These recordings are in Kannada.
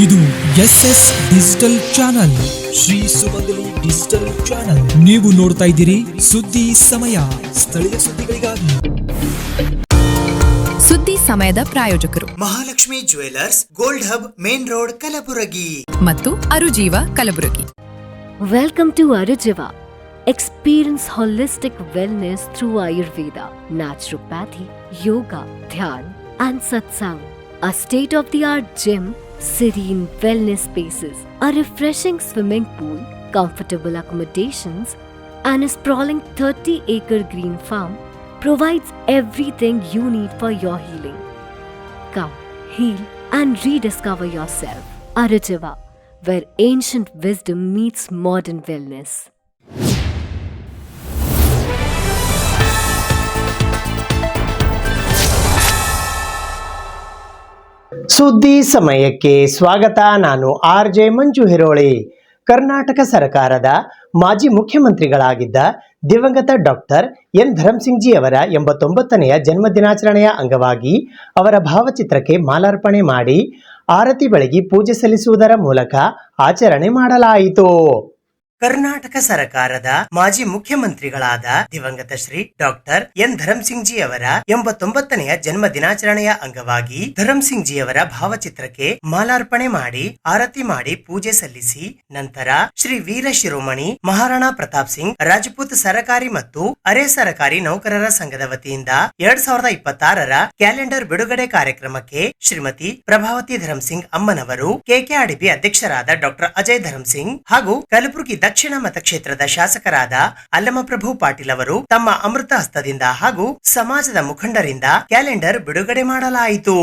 ಇದು SS ಡಿಜಿಟಲ್ ಚಾನಲ್, ಶ್ರೀ ಸುಮಂಗಲಿ ಡಿಜಿಟಲ್ ಚಾನಲ್. ನೀವು ನೋಡ್ತಾ ಇದ್ದೀರಿ ಸುದ್ದಿ ಸಮಯ, ಸ್ಥಳೀಯ ಸುದ್ದಿಗಳಿಗಾಗಿ. ಸುದ್ದಿ ಸಮಯದ ಪ್ರಾಯೋಜಕರು Mahalakshmi jewellers, gold hub, main road, Kalaburagi ಮತ್ತು ಅರುಜೀವ Kalaburagi. Welcome to Arujiva. Experience holistic wellness through Ayurveda, naturopathy, yoga, dhyan and satsang. A state-of-the-art gym, serene wellness spaces, a refreshing swimming pool, comfortable accommodations and a sprawling 30-acre green farm provides everything you need for your healing. Come, heal and rediscover yourself. Arujiva, where ancient wisdom meets modern wellness. ಸುದ್ದಿ ಸಮಯಕ್ಕೆ ಸ್ವಾಗತ. ನಾನು RJ ಮಂಜು ಹಿರೋಳಿ. ಕರ್ನಾಟಕ ಸರ್ಕಾರದ ಮಾಜಿ ಮುಖ್ಯಮಂತ್ರಿಗಳಾಗಿದ್ದ ದಿವಂಗತ ಡಾಕ್ಟರ್ ಎನ್ ಧರಂಸಿಂಗ್ ಅವರ 89ನೆಯ ಜನ್ಮದಿನಾಚರಣೆಯ ಅಂಗವಾಗಿ ಅವರ ಭಾವಚಿತ್ರಕ್ಕೆ ಮಾಲಾರ್ಪಣೆ ಮಾಡಿ ಆರತಿ ಬೆಳಗಿ ಪೂಜೆ ಸಲ್ಲಿಸುವುದರ ಮೂಲಕ ಆಚರಣೆ ಮಾಡಲಾಯಿತು. ಕರ್ನಾಟಕ ಸರ್ಕಾರದ ಮಾಜಿ ಮುಖ್ಯಮಂತ್ರಿಗಳಾದ ದಿವಂಗತ ಶ್ರೀ ಡಾಕ್ಟರ್ ಎನ್ ಧರಂಸಿಂಗ್ ಅವರ 89ನೆಯ ಜನ್ಮ ದಿನಾಚರಣೆಯ ಅಂಗವಾಗಿ ಧರಂಸಿಂಗ್ ಅವರ ಭಾವಚಿತ್ರಕ್ಕೆ ಮಾಲಾರ್ಪಣೆ ಮಾಡಿ ಆರತಿ ಮಾಡಿ ಪೂಜೆ ಸಲ್ಲಿಸಿ ನಂತರ ಶ್ರೀ ವೀರ ಶಿರೋಮಣಿ ಮಹಾರಾಣಾ ಪ್ರತಾಪ್ ಸಿಂಗ್ ರಾಜಪೂತ್ ಸರಕಾರಿ ಮತ್ತು ಅರೆ ಸರಕಾರಿ ನೌಕರರ ಸಂಘದ ವತಿಯಿಂದ 2026ರ ಕ್ಯಾಲೆಂಡರ್ ಬಿಡುಗಡೆ ಕಾರ್ಯಕ್ರಮಕ್ಕೆ ಶ್ರೀಮತಿ ಪ್ರಭಾವತಿ ಧರಂಸಿಂಗ್ ಅಮ್ಮನವರು, KKRDB ಅಧ್ಯಕ್ಷರಾದ ಡಾಕ್ಟರ್ ಅಜಯ್ ಧರಂಸಿಂಗ್ ಹಾಗೂ ಕಲಬುರಗಿ ದಕ್ಷಿಣ ಮತಕ್ಷೇತ್ರದ ಶಾಸಕರಾದ ಅಲ್ಲಮಪ್ರಭು ಪಾಟೀಲ್ ಅವರು ತಮ್ಮ ಅಮೃತ ಹಸ್ತದಿಂದ ಹಾಗೂ ಸಮಾಜದ ಮುಖಂಡರಿಂದ ಕ್ಯಾಲೆಂಡರ್ ಬಿಡುಗಡೆ ಮಾಡಲಾಯಿತು.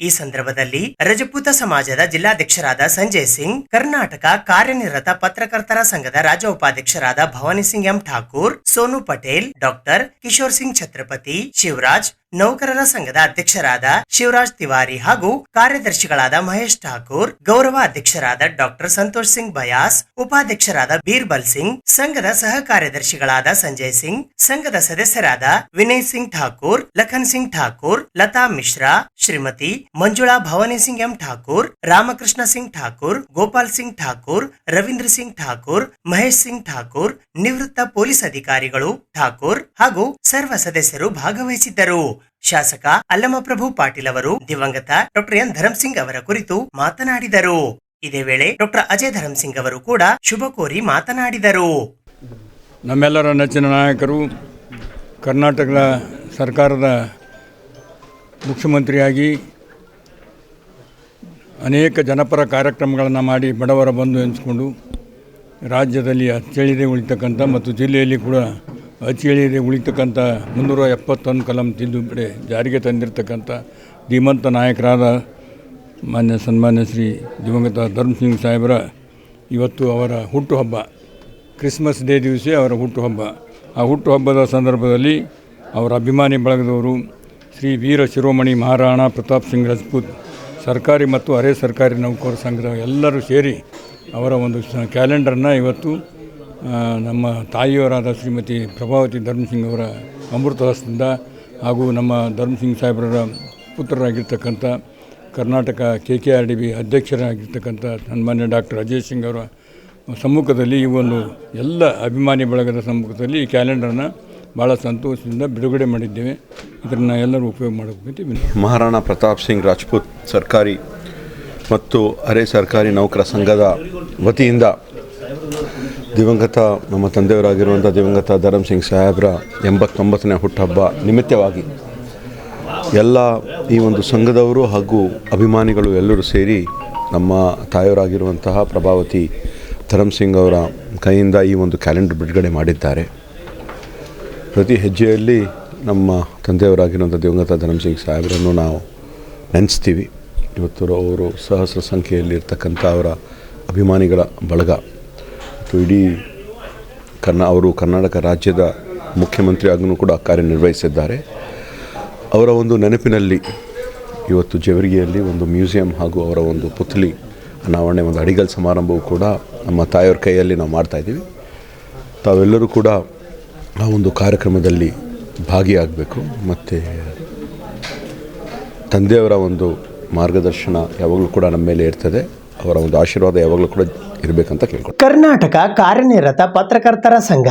ಈ ಸಂದರ್ಭದಲ್ಲಿ ರಜಪೂತ ಸಮಾಜದ ಜಿಲ್ಲಾಧ್ಯಕ್ಷರಾದ ಸಂಜಯ್ ಸಿಂಗ್, ಕರ್ನಾಟಕ ಕಾರ್ಯನಿರತ ಪತ್ರಕರ್ತರ ಸಂಘದ ರಾಜ್ಯ ಉಪಾಧ್ಯಕ್ಷರಾದ ಭವಾನಿ ಸಿಂಗ್ ಎಂ ಠಾಕೂರ್, ಸೋನು ಪಟೇಲ್, ಡಾಕ್ಟರ್ ಕಿಶೋರ್ ಸಿಂಗ್ ಛತ್ರಪತಿ, ಶಿವರಾಜ್, ನೌಕರರ ಸಂಘದ ಅಧ್ಯಕ್ಷರಾದ ಶಿವರಾಜ್ ತಿವಾರಿ ಹಾಗೂ ಕಾರ್ಯದರ್ಶಿಗಳಾದ ಮಹೇಶ್ ಠಾಕೂರ್, ಗೌರವ ಅಧ್ಯಕ್ಷರಾದ ಡಾಕ್ಟರ್ ಸಂತೋಷ್ ಸಿಂಗ್ ಬಯಾಸ್, ಉಪಾಧ್ಯಕ್ಷರಾದ ಬೀರ್ಬಲ್ ಸಿಂಗ್, ಸಂಘದ ಸಹ ಕಾರ್ಯದರ್ಶಿಗಳಾದ ಸಂಜಯ್ ಸಿಂಗ್, ಸಂಘದ ಸದಸ್ಯರಾದ ವಿನಯ್ ಸಿಂಗ್ ಠಾಕೂರ್, ಲಖನ್ ಸಿಂಗ್ ಠಾಕೂರ್, ಲತಾ ಮಿಶ್ರಾ, ಶ್ರೀಮತಿ ಮಂಜುಳಾ ಭವಾನಿ ಸಿಂಗ್ ಎಂ ಠಾಕೂರ್, ರಾಮಕೃಷ್ಣ ಸಿಂಗ್ ಠಾಕೂರ್, ಗೋಪಾಲ್ ಸಿಂಗ್ ಠಾಕೂರ್, ರವೀಂದ್ರ ಸಿಂಗ್ ಠಾಕೂರ್, ಮಹೇಶ್ ಸಿಂಗ್ ಠಾಕೂರ್, ನಿವೃತ್ತ ಪೊಲೀಸ್ ಅಧಿಕಾರಿಗಳು ಠಾಕೂರ್ ಹಾಗೂ ಸರ್ವ ಸದಸ್ಯರು ಭಾಗವಹಿಸಿದ್ದರು. ಶಾಸಕ ಅಲ್ಲಮಪ್ರಭು ಪಾಟೀಲ್ ಅವರು ದಿವಂಗತ ಡಾಕ್ಟರ್ ಎನ್ ಧರಂಸಿಂಗ್ ಅವರ ಕುರಿತು ಮಾತನಾಡಿದರು. ಇದೇ ವೇಳೆ ಡಾಕ್ಟರ್ ಅಜಯ್ ಧರಂಸಿಂಗ್ ಅವರು ಕೂಡ ಶುಭ ಕೋರಿ ಮಾತನಾಡಿದರು. ನಮ್ಮೆಲ್ಲರ ನೆಚ್ಚಿನ ನಾಯಕರು, ಕರ್ನಾಟಕದ ಸರ್ಕಾರದ ಮುಖ್ಯಮಂತ್ರಿಯಾಗಿ ಅನೇಕ ಜನಪರ ಕಾರ್ಯಕ್ರಮಗಳನ್ನು ಮಾಡಿ ಬಡವರ ಬಂಧು ಎನಿಸಿಕೊಂಡು ರಾಜ್ಯದಲ್ಲಿ ಅಚ್ಚಳಿಯದೆ ಉಳಿತಕ್ಕಂಥ ಮತ್ತು ಜಿಲ್ಲೆಯಲ್ಲಿ ಕೂಡ ಅಚ್ಚಳಿಯದೆ ಉಳಿತಕ್ಕಂಥ 371 ಕಲಂ ತಿದ್ದುಪಡಿ ಜಾರಿಗೆ ತಂದಿರತಕ್ಕಂಥ ಧೀಮಂತ ನಾಯಕರಾದ ಸನ್ಮಾನ್ಯ ಶ್ರೀ ದಿವಂಗತ ಧರಂಸಿಂಗ್ ಸಾಹೇಬರ ಇವತ್ತು ಅವರ ಹುಟ್ಟುಹಬ್ಬ, ಕ್ರಿಸ್ಮಸ್ ಡೇ ದಿವಸ ಅವರ ಹುಟ್ಟುಹಬ್ಬ. ಆ ಹುಟ್ಟುಹಬ್ಬದ ಸಂದರ್ಭದಲ್ಲಿ ಅವರ ಅಭಿಮಾನಿ ಬಳಗದವರು ಶ್ರೀ ವೀರ ಶಿರೋಮಣಿ ಮಹಾರಾಣಾ ಪ್ರತಾಪ್ ಸಿಂಗ್ ರಾಜಪೂತ್ ಸರ್ಕಾರಿ ಮತ್ತು ಅರೆ ಸರ್ಕಾರಿ ನೌಕರರ ಸಂಘದ ಎಲ್ಲರೂ ಸೇರಿ ಅವರ ಒಂದು ಕ್ಯಾಲೆಂಡರ್ನ ಇವತ್ತು ನಮ್ಮ ತಾಯಿಯವರಾದ ಶ್ರೀಮತಿ ಪ್ರಭಾವತಿ ಧರ್ಮಸಿಂಗ್ ಅವರ ಅಮೃತ ಹಸ್ತದಿಂದ ಹಾಗೂ ನಮ್ಮ ಧರ್ಮಸಿಂಗ್ ಸಾಹೇಬರ ಪುತ್ರರಾಗಿರ್ತಕ್ಕಂಥ ಕರ್ನಾಟಕ KKRDB ಅಧ್ಯಕ್ಷರಾಗಿರ್ತಕ್ಕಂಥ ಸನ್ಮಾನ್ಯ ಡಾಕ್ಟರ್ ಅಜಯ್ ಸಿಂಗ್ ಅವರ ಸಮ್ಮುಖದಲ್ಲಿ ಈ ಒಂದು ಎಲ್ಲ ಅಭಿಮಾನಿ ಬಳಗದ ಸಮ್ಮುಖದಲ್ಲಿ ಈ ಕ್ಯಾಲೆಂಡರ್ನ ಭಾಳ ಸಂತೋಷದಿಂದ ಬಿಡುಗಡೆ ಮಾಡಿದ್ದೇವೆ. ಇದನ್ನು ಎಲ್ಲರೂ ಉಪಯೋಗ ಮಾಡಬೇಕು. ಮಹಾರಾಣಾ ಪ್ರತಾಪ್ ಸಿಂಗ್ ರಾಜಪೂತ್ ಸರ್ಕಾರಿ ಮತ್ತು ಅರೆ ಸರ್ಕಾರಿ ನೌಕರ ಸಂಘದ ವತಿಯಿಂದ ದಿವಂಗತ ನಮ್ಮ ತಂದೆಯವರಾಗಿರುವಂಥ ದಿವಂಗತ ಧರಂಸಿಂಗ್ ಸಾಹೇಬ್ರ 89ನೇ ಹುಟ್ಟುಹಬ್ಬ ನಿಮಿತ್ತವಾಗಿ ಎಲ್ಲ ಈ ಒಂದು ಸಂಘದವರು ಹಾಗೂ ಅಭಿಮಾನಿಗಳು ಎಲ್ಲರೂ ಸೇರಿ ನಮ್ಮ ತಾಯಿಯವರಾಗಿರುವಂತಹ ಪ್ರಭಾವತಿ ಧರಂಸಿಂಗ್ ಅವರ ಕೈಯಿಂದ ಈ ಒಂದು ಕ್ಯಾಲೆಂಡರ್ ಬಿಡುಗಡೆ ಮಾಡಿದ್ದಾರೆ. ಪ್ರತಿ ಹೆಜ್ಜೆಯಲ್ಲಿ ನಮ್ಮ ತಂದೆಯವರಾಗಿರುವಂಥ ದಿವಂಗತ ಧರಂಸಿಂಗ್ ಸಾಹೇಬರನ್ನು ನಾವು ನೆನೆಸ್ತೀವಿ. ಇವತ್ತು ಅವರು ಸಹಸ್ರ ಸಂಖ್ಯೆಯಲ್ಲಿ ಇರ್ತಕ್ಕಂಥ ಅವರ ಅಭಿಮಾನಿಗಳ ಬಳಗ ಮತ್ತು ಇಡೀ ಅವರು ಕರ್ನಾಟಕ ರಾಜ್ಯದ ಮುಖ್ಯಮಂತ್ರಿಯಾಗೂ ಕೂಡ ಕಾರ್ಯನಿರ್ವಹಿಸಿದ್ದಾರೆ. ಅವರ ಒಂದು ನೆನಪಿನಲ್ಲಿ ಇವತ್ತು ಜೇವರ್ಗಿಯಲ್ಲಿ ಒಂದು ಮ್ಯೂಸಿಯಂ ಹಾಗೂ ಅವರ ಒಂದು ಪುತ್ಲಿ ಅನಾವರಣೆ, ಒಂದು ಅಡಿಗಲ್ ಸಮಾರಂಭವು ಕೂಡ ನಮ್ಮ ತಾಯಿಯವ್ರ ಕೈಯಲ್ಲಿ ನಾವು ಮಾಡ್ತಾಯಿದ್ದೀವಿ. ತಾವೆಲ್ಲರೂ ಕೂಡ ಆ ಒಂದು ಕಾರ್ಯಕ್ರಮದಲ್ಲಿ ಭಾಗಿಯಾಗಬೇಕು. ಮತ್ತು ತಂದೆಯವರ ಒಂದು ಮಾರ್ಗದರ್ಶನ ಯಾವಾಗಲೂ ಕೂಡ ನಮ್ಮ ಮೇಲೆ ಇರ್ತದೆ. ಅವರ ಒಂದು ಆಶೀರ್ವಾದ ಯಾವಾಗಲೂ ಕೂಡ ಇರಬೇಕಂತ ಕೇಳ್ಕೊಂಡು ಕರ್ನಾಟಕ ಕಾರ್ಯನಿರತ ಪತ್ರಕರ್ತರ ಸಂಘ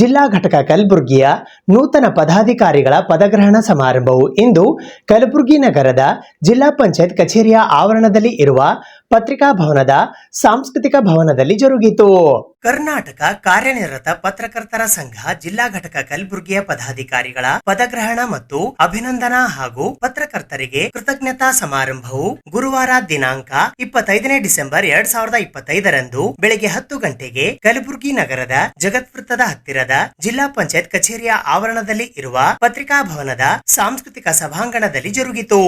ಜಿಲ್ಲಾ ಘಟಕ ಕಲಬುರಗಿಯ ನೂತನ ಪದಾಧಿಕಾರಿಗಳ ಪದಗ್ರಹಣ ಸಮಾರಂಭವು ಇಂದು ಕಲಬುರಗಿ ನಗರದ ಜಿಲ್ಲಾ ಪಂಚಾಯತ್ ಕಚೇರಿಯ ಆವರಣದಲ್ಲಿ ಇರುವ ಪತ್ರಿಕಾ ಭವನದ ಸಾಂಸ್ಕೃತಿಕ ಭವನದಲ್ಲಿ ಜರುಗಿತು. ಕರ್ನಾಟಕ ಕಾರ್ಯನಿರತ ಪತ್ರಕರ್ತರ ಸಂಘ ಜಿಲ್ಲಾ ಘಟಕ ಕಲಬುರಗಿಯ ಪದಾಧಿಕಾರಿಗಳ ಪದಗ್ರಹಣ ಮತ್ತು ಅಭಿನಂದನಾ ಹಾಗೂ ಪತ್ರಕರ್ತರಿಗೆ ಕೃತಜ್ಞತಾ ಸಮಾರಂಭವು ಗುರುವಾರ ದಿನಾಂಕ 25 ಡಿಸೆಂಬರ್ 2025 ಬೆಳಗ್ಗೆ 10 ಗಂಟೆಗೆ ಕಲಬುರಗಿ ನಗರದ ಜಗತ್ ವೃತ್ತದ ಹತ್ತಿರದ ಜಿಲ್ಲಾ ಪಂಚಾಯತ್ ಕಚೇರಿಯ ಆವರಣದಲ್ಲಿ ಇರುವ ಪತ್ರಿಕಾ ಭವನದ ಸಾಂಸ್ಕೃತಿಕ ಸಭಾಂಗಣದಲ್ಲಿ ಜರುಗಿತು.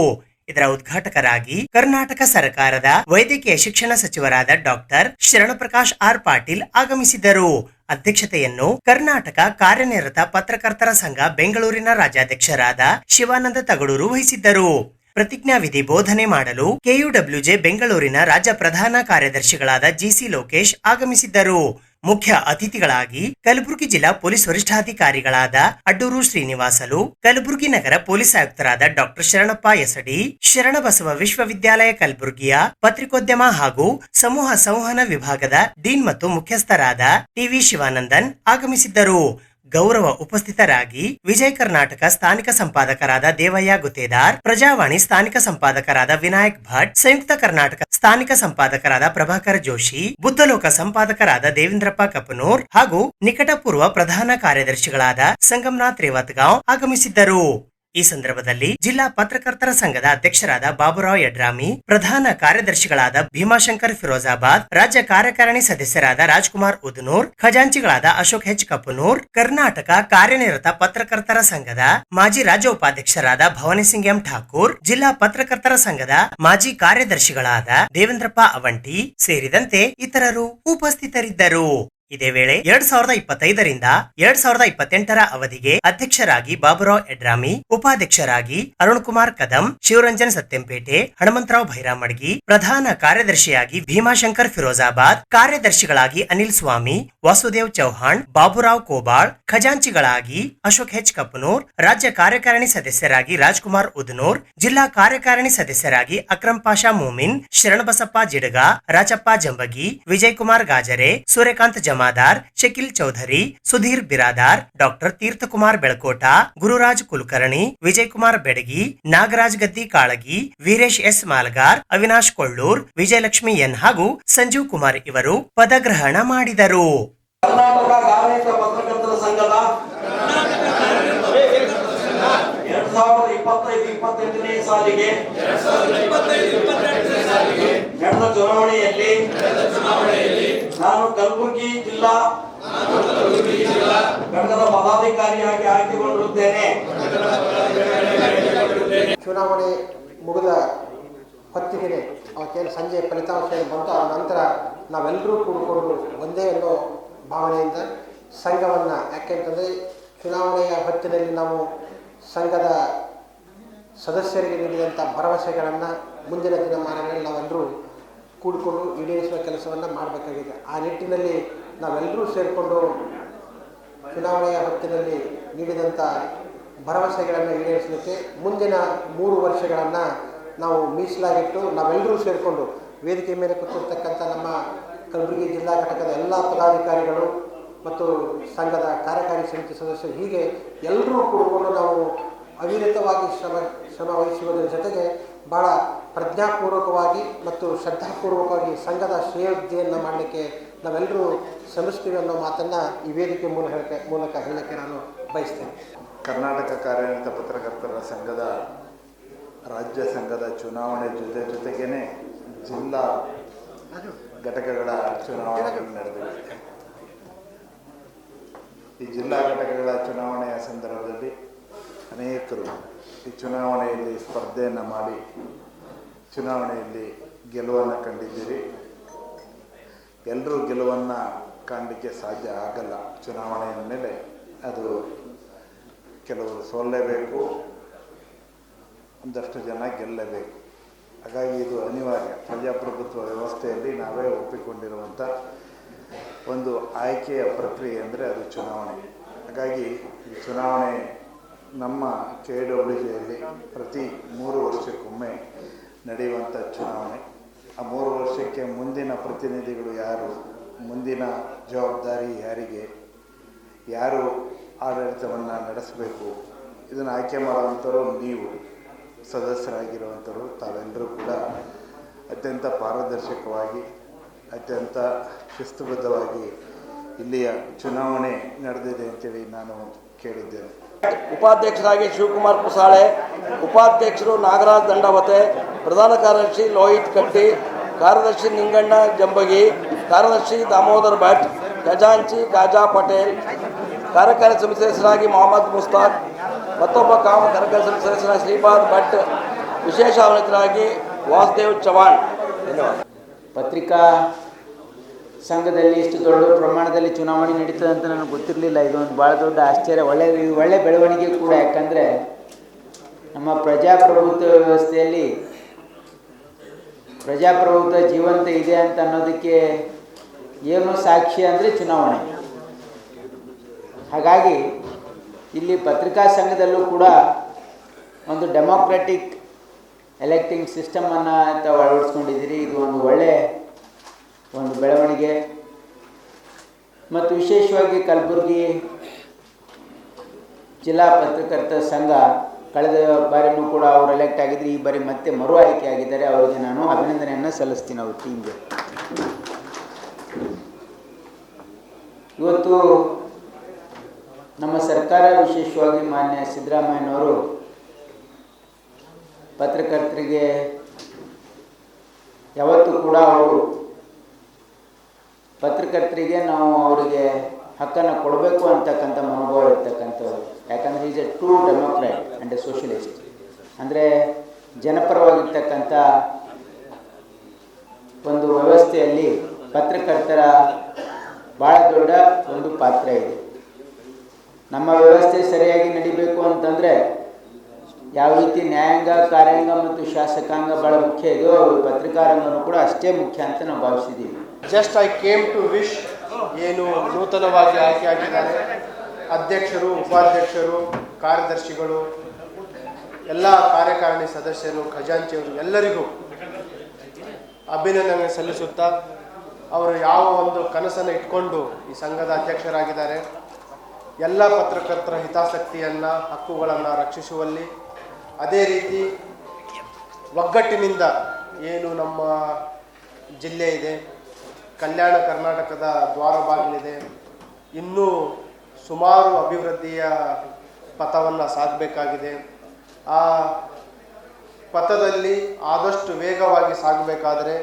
ಇದರ ಉದ್ಘಾಟಕರಾಗಿ ಕರ್ನಾಟಕ ಸರ್ಕಾರದ ವೈದ್ಯಕೀಯ ಶಿಕ್ಷಣ ಸಚಿವರಾದ ಡಾಕ್ಟರ್ ಶರಣಪ್ರಕಾಶ್ ಆರ್ ಪಾಟೀಲ್ ಆಗಮಿಸಿದ್ದರು. ಅಧ್ಯಕ್ಷತೆಯನ್ನು ಕರ್ನಾಟಕ ಕಾರ್ಯನಿರತ ಪತ್ರಕರ್ತರ ಸಂಘ ಬೆಂಗಳೂರಿನ ರಾಜ್ಯಾಧ್ಯಕ್ಷರಾದ ಶಿವಾನಂದ ತಗಡೂರು ವಹಿಸಿದ್ದರು. ಪ್ರತಿಜ್ಞಾವಿಧಿ ಬೋಧನೆ ಮಾಡಲು ಕೆಯುಡಬ್ಲ್ಯೂಜೆ ಬೆಂಗಳೂರಿನ ರಾಜ್ಯ ಪ್ರಧಾನ ಕಾರ್ಯದರ್ಶಿಗಳಾದ ಜಿಸಿ ಲೋಕೇಶ್ ಆಗಮಿಸಿದ್ದರು. ಮುಖ್ಯ ಅತಿಥಿಗಳಾಗಿ ಕಲಬುರಗಿ ಜಿಲ್ಲಾ ಪೊಲೀಸ್ ವರಿಷ್ಠಾಧಿಕಾರಿಗಳಾದ ಅಡ್ಡೂರು ಶ್ರೀನಿವಾಸಲು, ಕಲಬುರಗಿ ನಗರ ಪೊಲೀಸ್ ಆಯುಕ್ತರಾದ ಡಾಕ್ಟರ್ ಶರಣಪ್ಪ ಎಸಡಿ, ಶರಣಬಸವ ವಿಶ್ವವಿದ್ಯಾಲಯ ಕಲಬುರಗಿಯ ಪತ್ರಿಕೋದ್ಯಮ ಹಾಗೂ ಸಮೂಹ ಸಂವಹನ ವಿಭಾಗದ ಡೀನ್ ಮತ್ತು ಮುಖ್ಯಸ್ಥರಾದ ಟಿವಿ ಶಿವಾನಂದನ್ ಆಗಮಿಸಿದ್ದರು. ಗೌರವ ಉಪಸ್ಥಿತರಾಗಿ ವಿಜಯ ಕರ್ನಾಟಕ ಸ್ಥಾನಿಕ ಸಂಪಾದಕರಾದ ದೇವಯ್ಯ ಗುತ್ತೇದಾರ್, ಪ್ರಜಾವಾಣಿ ಸ್ಥಾನಿಕ ಸಂಪಾದಕರಾದ ವಿನಾಯಕ್ ಭಟ್, ಸಂಯುಕ್ತ ಕರ್ನಾಟಕ ಸ್ಥಾನಿಕ ಸಂಪಾದಕರಾದ ಪ್ರಭಾಕರ್ ಜೋಶಿ, ಬುದ್ಧಲೋಕ ಸಂಪಾದಕರಾದ ದೇವೇಂದ್ರಪ್ಪ ಕಪನೂರ್ ಹಾಗೂ ನಿಕಟಪೂರ್ವ ಪ್ರಧಾನ ಕಾರ್ಯದರ್ಶಿಗಳಾದ ಸಂಗಮನಾಥ್ ರೇವತ್ಗಾಂವ್ ಆಗಮಿಸಿದ್ದರು. ಈ ಸಂದರ್ಭದಲ್ಲಿ ಜಿಲ್ಲಾ ಪತ್ರಕರ್ತರ ಸಂಘದ ಅಧ್ಯಕ್ಷರಾದ ಬಾಬುರಾವ್ ಯಡ್ರಾಮಿ, ಪ್ರಧಾನ ಕಾರ್ಯದರ್ಶಿಗಳಾದ ಭೀಮಾಶಂಕರ್ ಫಿರೋಜಾಬಾದ್, ರಾಜ್ಯ ಕಾರ್ಯಕಾರಿಣಿ ಸದಸ್ಯರಾದ ರಾಜ್ಕುಮಾರ್ ಉದನೂರ್, ಖಜಾಂಚಿಗಳಾದ ಅಶೋಕ್ ಹೆಚ್ ಕಪನೂರ್, ಕರ್ನಾಟಕ ಕಾರ್ಯನಿರತ ಪತ್ರಕರ್ತರ ಸಂಘದ ಮಾಜಿ ರಾಜ್ಯ ಉಪಾಧ್ಯಕ್ಷರಾದ ಭವಾನಿ ಸಿಂಗ್ ಎಂ ಠಾಕೂರ್, ಜಿಲ್ಲಾ ಪತ್ರಕರ್ತರ ಸಂಘದ ಮಾಜಿ ಕಾರ್ಯದರ್ಶಿಗಳಾದ ದೇವೇಂದ್ರಪ್ಪ ಅವಂಟಿ ಸೇರಿದಂತೆ ಇತರರು ಉಪಸ್ಥಿತರಿದ್ದರು. ಇದೇ ವೇಳೆ 2025 2028 ಅವಧಿಗೆ ಅಧ್ಯಕ್ಷರಾಗಿ ಬಾಬುರಾವ್ ಯಡ್ರಾಮಿ, ಉಪಾಧ್ಯಕ್ಷರಾಗಿ ಅರುಣ್ ಕುಮಾರ್ ಕದಂ, ಶಿವರಂಜನ್ ಸತ್ಯಂಪೇಟೆ, ಹನುಮಂತರಾವ್ ಭೈರಾಮಡ್ಗಿ, ಪ್ರಧಾನ ಕಾರ್ಯದರ್ಶಿಯಾಗಿ ಭೀಮಾಶಂಕರ್ ಫಿರೋಜಾಬಾದ್, ಕಾರ್ಯದರ್ಶಿಗಳಾಗಿ ಅನಿಲ್ ಸ್ವಾಮಿ, ವಾಸುದೇವ್ ಚೌಹಾಣ್, ಬಾಬುರಾವ್ ಕೋಬಾಳ್, ಖಜಾಂಚಿಗಳಾಗಿ ಅಶೋಕ್ ಹೆಚ್ ಕಪನೂರ್, ರಾಜ್ಯ ಕಾರ್ಯಕಾರಿಣಿ ಸದಸ್ಯರಾಗಿ ರಾಜ್ಕುಮಾರ್ ಉದನೂರ್, ಜಿಲ್ಲಾ ಕಾರ್ಯಕಾರಿಣಿ ಸದಸ್ಯರಾಗಿ Akram Pasha Momin, Sharanabasappa Jidaga, Rajappa Jambagi, Vijay Kumar Gajare, Suryakant Jamadar, Shakil Chaudhary, Sudhir Biradar, doctor Teerthakumar Belakota, Gururaj Kulkarni, Vijay Kumar Bedagi, Nagaraj Gaddi Kalagi, Veeresh S Malgar, Avinash Kollur, Vijayalakshmi N ಹಾಗೂ ಸಂಜೀವ್ ಕುಮಾರ್ ಇವರು ಪದಗ್ರಹಣ ಮಾಡಿದರು. ಕರ್ನಾಟಕ ಕಾರ್ಯನಿರತ ಪತ್ರಕರ್ತರ ಸಂಘದ 2025-28ನೇ ಸಾಲಿಗೆ ನಡೆದ ಚುನಾವಣೆಯಲ್ಲಿ ನಾನು ಕಲಬುರಗಿ ಜಿಲ್ಲಾ ಘಟಕದ ಪದಾಧಿಕಾರಿಯಾಗಿ ಆಯ್ಕೆಗೊಂಡಿರುತ್ತೇನೆ. ಚುನಾವಣೆ ಮುಗಿದ ಹೊತ್ತಿಗೆ ಅವತ್ತೇನು ಸಂಜೆ ಫಲಿತಾಂಶ ಬಂತು, ಆ ನಂತರ ನಾವೆಲ್ಲರೂ ಕೂಡಿಕೊಂಡು ಒಂದೇ ಅನ್ನೋ ಭಾವನೆಯಿಂದ ಸಂಘವನ್ನು, ಯಾಕೆಂತಂದರೆ ಚುನಾವಣೆಯ ಹೊತ್ತಿನಲ್ಲಿ ನಾವು ಸಂಘದ ಸದಸ್ಯರಿಗೆ ನೀಡಿದಂಥ ಭರವಸೆಗಳನ್ನು ಮುಂದಿನ ದಿನಮಾನಗಳಲ್ಲಿ ನಾವೆಲ್ಲರೂ ಕೂಡಿಕೊಂಡು ಈಡೇರಿಸುವ ಕೆಲಸವನ್ನು ಮಾಡಬೇಕಾಗಿದೆ. ಆ ನಿಟ್ಟಿನಲ್ಲಿ ನಾವೆಲ್ಲರೂ ಸೇರಿಕೊಂಡು ಚುನಾವಣೆಯ ಹೊತ್ತಿನಲ್ಲಿ ನೀಡಿದಂಥ ಭರವಸೆಗಳನ್ನು ಈಡೇರಿಸಲಿಕ್ಕೆ ಮುಂದಿನ 3 ವರ್ಷಗಳನ್ನು ನಾವು ಮೀಸಲಾಗಿಟ್ಟು ನಾವೆಲ್ಲರೂ ಸೇರಿಕೊಂಡು ವೇದಿಕೆ ಮೇಲೆ ಕೂತಿರ್ತಕ್ಕಂಥ ನಮ್ಮ ಕಲಬುರಗಿ ಜಿಲ್ಲಾ ಘಟಕದ ಎಲ್ಲ ಪದಾಧಿಕಾರಿಗಳು ಮತ್ತು ಸಂಘದ ಕಾರ್ಯಕಾರಿ ಸಮಿತಿ ಸದಸ್ಯರು, ಹೀಗೆ ಎಲ್ಲರೂ ಕೂಡಿಕೊಂಡು ನಾವು ಅವಿರತವಾಗಿ ಶ್ರಮ ವಹಿಸುವುದರ ಜೊತೆಗೆ ಭಾಳ ಪ್ರಜ್ಞಾಪೂರ್ವಕವಾಗಿ ಮತ್ತು ಶ್ರದ್ಧಾಪೂರ್ವಕವಾಗಿ ಸಂಘದ ಶ್ರೇಯೋಧ್ಯೆಯನ್ನು ಮಾಡಲಿಕ್ಕೆ ನಾವೆಲ್ಲರೂ ಶ್ರಮಿಸ್ತೀವಿ ಅನ್ನೋ ಮಾತನ್ನು ಈ ವೇದಿಕೆ ಮೂಲಕ ಹೇಳಕ್ಕೆ ನಾನು ಬಯಸ್ತೇನೆ. ಕರ್ನಾಟಕ ಕಾರ್ಯನಿರತ ಪತ್ರಕರ್ತರ ಸಂಘದ ರಾಜ್ಯ ಸಂಘದ ಚುನಾವಣೆ ಜೊತೆಗೇ ಜಿಲ್ಲಾ ಘಟಕಗಳ ಚುನಾವಣೆಗಳು ನಡೆದಿವೆ. ಈ ಜಿಲ್ಲಾ ಘಟಕಗಳ ಚುನಾವಣೆಯ ಸಂದರ್ಭದಲ್ಲಿ ಅನೇಕರು ಈ ಚುನಾವಣೆಯಲ್ಲಿ ಸ್ಪರ್ಧೆಯನ್ನು ಮಾಡಿ ಚುನಾವಣೆಯಲ್ಲಿ ಗೆಲುವನ್ನು ಕಂಡಿದ್ದೀರಿ. ಎಲ್ಲರೂ ಗೆಲುವನ್ನು ಕಾಣಲಿಕ್ಕೆ ಸಾಧ್ಯ ಆಗಲ್ಲ. ಚುನಾವಣೆಯ ಮೇಲೆ ಅದು ಕೆಲವರು ಸೋಲಲೇಬೇಕು, ಒಂದಷ್ಟು ಜನ ಗೆಲ್ಲಲೇಬೇಕು. ಹಾಗಾಗಿ ಇದು ಅನಿವಾರ್ಯ. ಪ್ರಜಾಪ್ರಭುತ್ವ ವ್ಯವಸ್ಥೆಯಲ್ಲಿ ನಾವೇ ಒಪ್ಪಿಕೊಂಡಿರುವಂಥ ಒಂದು ಆಯ್ಕೆಯ ಪ್ರಕ್ರಿಯೆ ಅಂದರೆ ಅದು ಚುನಾವಣೆ. ಹಾಗಾಗಿ ಈ ಚುನಾವಣೆ ನಮ್ಮ KWJಯಲ್ಲಿ ಪ್ರತಿ 3 ವರ್ಷಕ್ಕೊಮ್ಮೆ ನಡೆಯುವಂಥ ಚುನಾವಣೆ. ಆ 3 ವರ್ಷಕ್ಕೆ ಇದಕ್ಕೆ ಮುಂದಿನ ಪ್ರತಿನಿಧಿಗಳು ಯಾರು, ಮುಂದಿನ ಜವಾಬ್ದಾರಿ ಯಾರಿಗೆ, ಯಾರು ಆಡಳಿತವನ್ನು ನಡೆಸಬೇಕು, ಇದನ್ನು ಆಯ್ಕೆ ಮಾಡುವಂಥವ್ರು ನೀವು ಸದಸ್ಯರಾಗಿರುವಂಥವ್ರು. ತಾವೆಲ್ಲರೂ ಕೂಡ ಅತ್ಯಂತ ಪಾರದರ್ಶಕವಾಗಿ, ಅತ್ಯಂತ ಶಿಸ್ತುಬದ್ಧವಾಗಿ ಇಲ್ಲಿಯ ಚುನಾವಣೆ ನಡೆದಿದೆ ಅಂತೇಳಿ ನಾನು ಕೇಳಿದ್ದೇನೆ. ಉಪಾಧ್ಯಕ್ಷರಾಗಿ ಶಿವಕುಮಾರ್ ಕುಸಾಳೆ, ಉಪಾಧ್ಯಕ್ಷರು ನಾಗರಾಜ್ ದಂಡವತೆ, ಪ್ರಧಾನ ಕಾರ್ಯದರ್ಶಿ ಲೋಹಿತ್ ಕಟ್ಟಿ, ಕಾರ್ಯದರ್ಶಿ ನಿಂಗಣ್ಣ ಜಂಬಗಿ, ಕಾರ್ಯದರ್ಶಿ ದಾಮೋದರ್ ಭಟ್, ಖಜಾಂಚಿ ಗಾಜಾ ಪಟೇಲ್, ಕಾರ್ಯಕಾರಿ ಸಮಿತಿ ಸದಸ್ಯರಾಗಿ ಮೊಹಮ್ಮದ್ ಮುಸ್ತಾಕ್, ಮತ್ತೊಬ್ಬ ಕಾರ್ಯಕಾರಿ ಸಮಿತಿ ಸದಸ್ಯರಾಗಿ ಶ್ರೀಪಾದ್ ಭಟ್, ವಿಶೇಷ ಆಮಂತ್ರಿತರಾಗಿ ವಾಸುದೇವ್ ಚವಾಣ್. ಧನ್ಯವಾದ. ಪತ್ರಿಕಾ ಸಂಘದಲ್ಲಿ ಇಷ್ಟು ದೊಡ್ಡ ಪ್ರಮಾಣದಲ್ಲಿ ಚುನಾವಣೆ ನಡೀತದೆ ಅಂತ ನನಗೆ ಗೊತ್ತಿರಲಿಲ್ಲ. ಇದೊಂದು ಭಾಳ ದೊಡ್ಡ ಆಶ್ಚರ್ಯ, ಒಳ್ಳೆ ಬೆಳವಣಿಗೆ ಕೂಡ. ಯಾಕಂದರೆ ನಮ್ಮ ಪ್ರಜಾಪ್ರಭುತ್ವ ವ್ಯವಸ್ಥೆಯಲ್ಲಿ ಪ್ರಜಾಪ್ರಭುತ್ವ ಜೀವಂತ ಇದೆ ಅಂತ ಅನ್ನೋದಕ್ಕೆ ಏನು ಸಾಕ್ಷಿ ಅಂದರೆ ಚುನಾವಣೆ. ಹಾಗಾಗಿ ಇಲ್ಲಿ ಪತ್ರಿಕಾ ಸಂಘದಲ್ಲೂ ಕೂಡ ಒಂದು ಡೆಮೋಕ್ರೆಟಿಕ್ ಎಲೆಕ್ಟಿಂಗ್ ಸಿಸ್ಟಮನ್ನು ತಾವು ಅಳವಡಿಸ್ಕೊಂಡಿದ್ದೀರಿ. ಇದು ಒಂದು ಒಳ್ಳೆಯ ಬೆಳವಣಿಗೆ. ಮತ್ತು ವಿಶೇಷವಾಗಿ ಕಲಬುರಗಿ ಜಿಲ್ಲಾ ಪತ್ರಕರ್ತರ ಸಂಘ ಕಳೆದ ಬಾರಿನೂ ಕೂಡ ಅವರು ಎಲೆಕ್ಟ್ ಆಗಿದ್ದರು. ಈ ಬಾರಿ ಮತ್ತೆ ಮರು ಆಯ್ಕೆ ಆಗಿದ್ದಾರೆ. ಅವರಿಗೆ ನಾನು ಅಭಿನಂದನೆಯನ್ನು ಸಲ್ಲಿಸ್ತೀನಿ ಅವ್ರ ಟೀಮ್ಗೆ. ಇವತ್ತು ನಮ್ಮ ಸರ್ಕಾರ, ವಿಶೇಷವಾಗಿ ಮಾನ್ಯ ಸಿದ್ದರಾಮಯ್ಯನವರು ಪತ್ರಕರ್ತರಿಗೆ ಯಾವತ್ತೂ ಕೂಡ ಪತ್ರಕರ್ತರಿಗೆ ನಾವು ಅವರಿಗೆ ಹಕ್ಕನ್ನು ಕೊಡಬೇಕು ಅಂತಕ್ಕಂಥ ಮನೋಭಾವ ಇರ್ತಕ್ಕಂಥವ್ರು. ಯಾಕಂದರೆ is a true democrat and a socialist. ಅಂದರೆ ಜನಪರವಾಗಿರ್ತಕ್ಕಂಥ ಒಂದು ವ್ಯವಸ್ಥೆಯಲ್ಲಿ ಪತ್ರಕರ್ತರ ಭಾಳ ದೊಡ್ಡ ಒಂದು ಪಾತ್ರ ಇದೆ. ನಮ್ಮ ವ್ಯವಸ್ಥೆ ಸರಿಯಾಗಿ ನಡಿಬೇಕು ಅಂತಂದರೆ ಯಾವ ರೀತಿ ನ್ಯಾಯಾಂಗ, ಕಾರ್ಯಾಂಗ ಮತ್ತು ಶಾಸಕಾಂಗ ಭಾಳ ಮುಖ್ಯ ಇದೆಯೋ, ಅವರು ಪತ್ರಿಕಾರಂಗನೂ ಕೂಡ ಅಷ್ಟೇ ಮುಖ್ಯ ಅಂತ ನಾವು ಭಾವಿಸಿದ್ದೀವಿ. Just I came to wish, ಏನು ನೂತನವಾಗಿ ಆಯ್ಕೆಯಾಗಿದ್ದಾರೆ ಅಧ್ಯಕ್ಷರು, ಉಪಾಧ್ಯಕ್ಷರು, ಕಾರ್ಯದರ್ಶಿಗಳು, ಎಲ್ಲ ಕಾರ್ಯಕಾರಿಣಿ ಸದಸ್ಯರು, ಖಜಾಂಚಿಯವರು ಎಲ್ಲರಿಗೂ ಅಭಿನಂದನೆ ಸಲ್ಲಿಸುತ್ತಾ, ಅವರು ಯಾವ ಒಂದು ಕನಸನ್ನು ಇಟ್ಕೊಂಡು ಈ ಸಂಘದ ಅಧ್ಯಕ್ಷರಾಗಿದ್ದಾರೆ, ಎಲ್ಲ ಪತ್ರಕರ್ತರ ಹಿತಾಸಕ್ತಿಯನ್ನು, ಹಕ್ಕುಗಳನ್ನು ರಕ್ಷಿಸುವಲ್ಲಿ, ಅದೇ ರೀತಿ ಒಗ್ಗಟ್ಟಿನಿಂದ ಏನು ನಮ್ಮ ಜಿಲ್ಲೆ ಇದೆ, ಕಲ್ಯಾಣ ಕರ್ನಾಟಕದ ದ್ವಾರ ಬಾಗಿಲಿದೆ, ಇನ್ನೂ ಸುಮಾರು ಅಭಿವೃದ್ಧಿಯ ಪಥವನ್ನು ಸಾಗಬೇಕಾಗಿದೆ. ಆ ಪಥದಲ್ಲಿ ಆದಷ್ಟು ವೇಗವಾಗಿ ಸಾಗಬೇಕಾದರೆ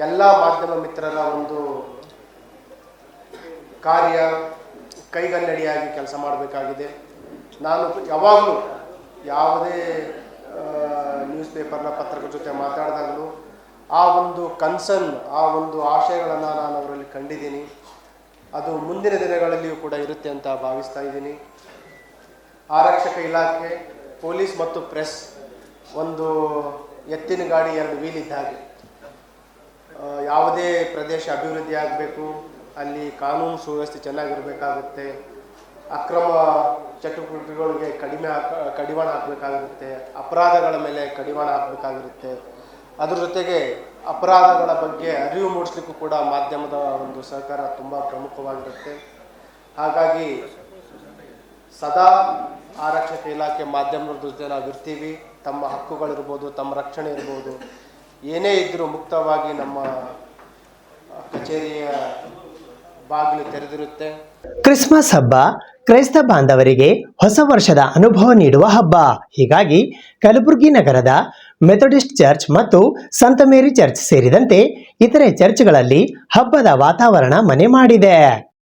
ಎಲ್ಲ ಮಾಧ್ಯಮ ಮಿತ್ರರ ಒಂದು ಕಾರ್ಯ ಕೈಗನ್ನಡಿಯಾಗಿ ಕೆಲಸ ಮಾಡಬೇಕಾಗಿದೆ. ನಾನು ಯಾವಾಗಲೂ ಯಾವುದೇ ನ್ಯೂಸ್ ಪೇಪರ್ನ ಪತ್ರಕರ್ತರ ಜೊತೆ ಮಾತಾಡಿದಾಗಲೂ ಆ ಒಂದು ಕನ್ಸರ್ನ್, ಆ ಒಂದು ಆಶಯಗಳನ್ನು ನಾನು ಅವರಲ್ಲಿ ಕಂಡಿದ್ದೀನಿ. ಅದು ಮುಂದಿನ ದಿನಗಳಲ್ಲಿಯೂ ಕೂಡ ಇರುತ್ತೆ ಅಂತ ಭಾವಿಸ್ತಾ ಇದ್ದೀನಿ. ಆರಕ್ಷಕ ಇಲಾಖೆ, ಪೊಲೀಸ್ ಮತ್ತು ಪ್ರೆಸ್ ಒಂದು ಎತ್ತಿನ ಗಾಡಿ, ಎರಡು ವೀಲ್ ಇದ್ದ ಹಾಗೆ. ಯಾವುದೇ ಪ್ರದೇಶ ಅಭಿವೃದ್ಧಿ ಆಗಬೇಕು, ಅಲ್ಲಿ ಕಾನೂನು ಸುವ್ಯವಸ್ಥೆ ಚೆನ್ನಾಗಿರಬೇಕಾಗುತ್ತೆ, ಅಕ್ರಮ ಚಟುವಟಿಕೆಗಳಿಗೆ ಕಡಿವಾಣ ಹಾಕಬೇಕಾಗಿರುತ್ತೆ, ಅಪರಾಧಗಳ ಮೇಲೆ ಕಡಿವಾಣ ಹಾಕಬೇಕಾಗಿರುತ್ತೆ. ಅದ್ರ ಜೊತೆಗೆ ಅಪರಾಧಗಳ ಬಗ್ಗೆ ಅರಿವು ಮೂಡಿಸ್ಲಿಕ್ಕೂ ಕೂಡ ಮಾಧ್ಯಮದ ಒಂದು ಸಹಕಾರ ತುಂಬ ಪ್ರಮುಖವಾಗಿರುತ್ತೆ. ಹಾಗಾಗಿ ಸದಾ ಆರಕ್ಷಕ ಇಲಾಖೆ ಮಾಧ್ಯಮದ ಜೊತೆ ನಾವು ಇರ್ತೀವಿ. ತಮ್ಮ ಹಕ್ಕುಗಳಿರ್ಬೋದು, ತಮ್ಮ ರಕ್ಷಣೆ ಇರ್ಬೋದು, ಏನೇ ಇದ್ದರೂ ಮುಕ್ತವಾಗಿ ನಮ್ಮ ಕಚೇರಿಯ ಬಾಗಿಲು ತೆರೆದಿರುತ್ತೆ. ಕ್ರಿಸ್ಮಸ್ ಹಬ್ಬ ಕ್ರೈಸ್ತ ಬಾಂಧವರಿಗೆ ಹೊಸ ವರ್ಷದ ಅನುಭವ ನೀಡುವ ಹಬ್ಬ. ಹೀಗಾಗಿ ಕಲಬುರಗಿ ನಗರದ ಮೆಥೋಡಿಸ್ಟ್ ಚರ್ಚ್ ಮತ್ತು ಸಂತ ಮೇರಿ ಚರ್ಚ್ ಸೇರಿದಂತೆ ಇತರೆ ಚರ್ಚ್ಗಳಲ್ಲಿ ಹಬ್ಬದ ವಾತಾವರಣ ಮನೆ ಮಾಡಿದೆ.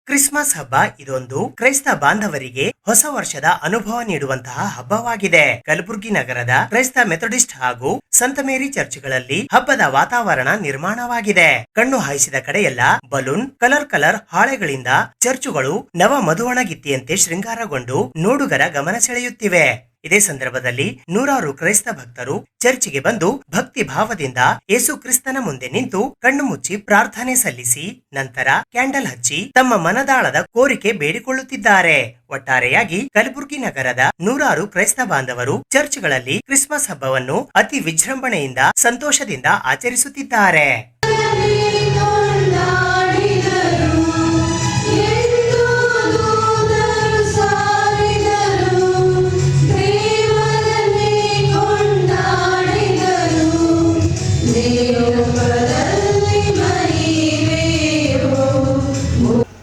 ಕ್ರಿಸ್ಮಸ್ ಹಬ್ಬ ಇದೊಂದು ಕ್ರೈಸ್ತ ಬಾಂಧವರಿಗೆ ಹೊಸ ವರ್ಷದ ಅನುಭವ ನೀಡುವಂತಹ ಹಬ್ಬವಾಗಿದೆ. ಕಲಬುರಗಿ ನಗರದ ಕ್ರೈಸ್ತ ಮೆಥೋಡಿಸ್ಟ್ ಹಾಗೂ ಸಂತ ಮೇರಿ ಚರ್ಚ್ಗಳಲ್ಲಿ ಹಬ್ಬದ ವಾತಾವರಣ ನಿರ್ಮಾಣವಾಗಿದೆ. ಕಣ್ಣು ಹಾಯಿಸಿದ ಕಡೆಯೆಲ್ಲ ಬಲೂನ್, ಕಲರ್ ಹಾಳೆಗಳಿಂದ ಚರ್ಚುಗಳು ನವ ಮಧುವಣಗಿತ್ತಿಯಂತೆ ಶೃಂಗಾರಗೊಂಡು ನೋಡುಗರ ಗಮನ ಸೆಳೆಯುತ್ತಿವೆ. ಇದೇ ಸಂದರ್ಭದಲ್ಲಿ ನೂರಾರು ಕ್ರೈಸ್ತ ಭಕ್ತರು ಚರ್ಚಿಗೆ ಬಂದು ಭಕ್ತಿ ಭಾವದಿಂದ ಯೇಸು ಕ್ರಿಸ್ತನ ಮುಂದೆ ನಿಂತು ಕಣ್ಣು ಮುಚ್ಚಿ ಪ್ರಾರ್ಥನೆ ಸಲ್ಲಿಸಿ ನಂತರ ಕ್ಯಾಂಡಲ್ ಹಚ್ಚಿ ತಮ್ಮ ಮನದಾಳದ ಕೋರಿಕೆ ಬೇಡಿಕೊಳ್ಳುತ್ತಿದ್ದಾರೆ. ಒಟ್ಟಾರೆಯಾಗಿ ಕಲಬುರಗಿ ನಗರದ ನೂರಾರು ಕ್ರೈಸ್ತ ಬಾಂಧವರು ಚರ್ಚ್ಗಳಲ್ಲಿ ಕ್ರಿಸ್ಮಸ್ ಹಬ್ಬವನ್ನು ಅತಿ ವಿಜೃಂಭಣೆಯಿಂದ ಸಂತೋಷದಿಂದ ಆಚರಿಸುತ್ತಿದ್ದಾರೆ.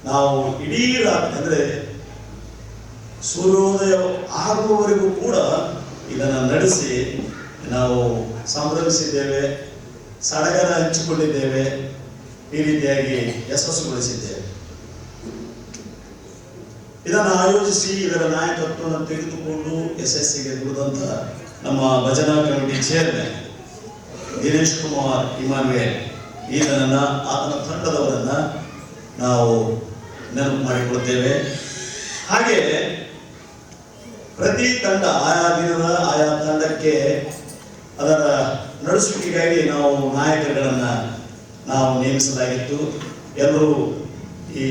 ನಾವು ಇಡೀ ರಾತ್ರಿ ಅಂದರೆ ಸೂರ್ಯೋದಯ ಆಗುವವರೆಗೂ ಕೂಡ ಇದನ್ನು ನಡೆಸಿ ನಾವು ಸಂಭ್ರಮಿಸಿದ್ದೇವೆ, ಸಡಗರ ಹಂಚಿಕೊಂಡಿದ್ದೇವೆ, ಈ ರೀತಿಯಾಗಿ ಯಶಸ್ಸುಗೊಳಿಸಿದ್ದೇವೆ. ಇದನ್ನು ಆಯೋಜಿಸಿ ಇದರ ನಾಯಕತ್ವವನ್ನು ತೆಗೆದುಕೊಂಡು ಯಶಸ್ಸಿಗೆ ದುಡಿದಂಥ ನಮ್ಮ ಭಜನಾ committee chairman Dinesh Kumar Immanuel ಈತನನ್ನು, ಆತನ ತಂಡದವರನ್ನು ನಾವು ನೆನಪು ಮಾಡಿಕೊಳ್ತೇವೆ. ಹಾಗೆ ಪ್ರತಿ ತಂಡ ಆಯಾ ದಿನದ ಆಯಾ ತಂಡಕ್ಕೆ ಅದರ ನಡೆಸುವಿಕೆಗಾಗಿ ನಾವು ನಾಯಕರುಗಳನ್ನು ನಾವು ನೇಮಿಸಲಾಗಿತ್ತು. ಎಲ್ಲರೂ ಈ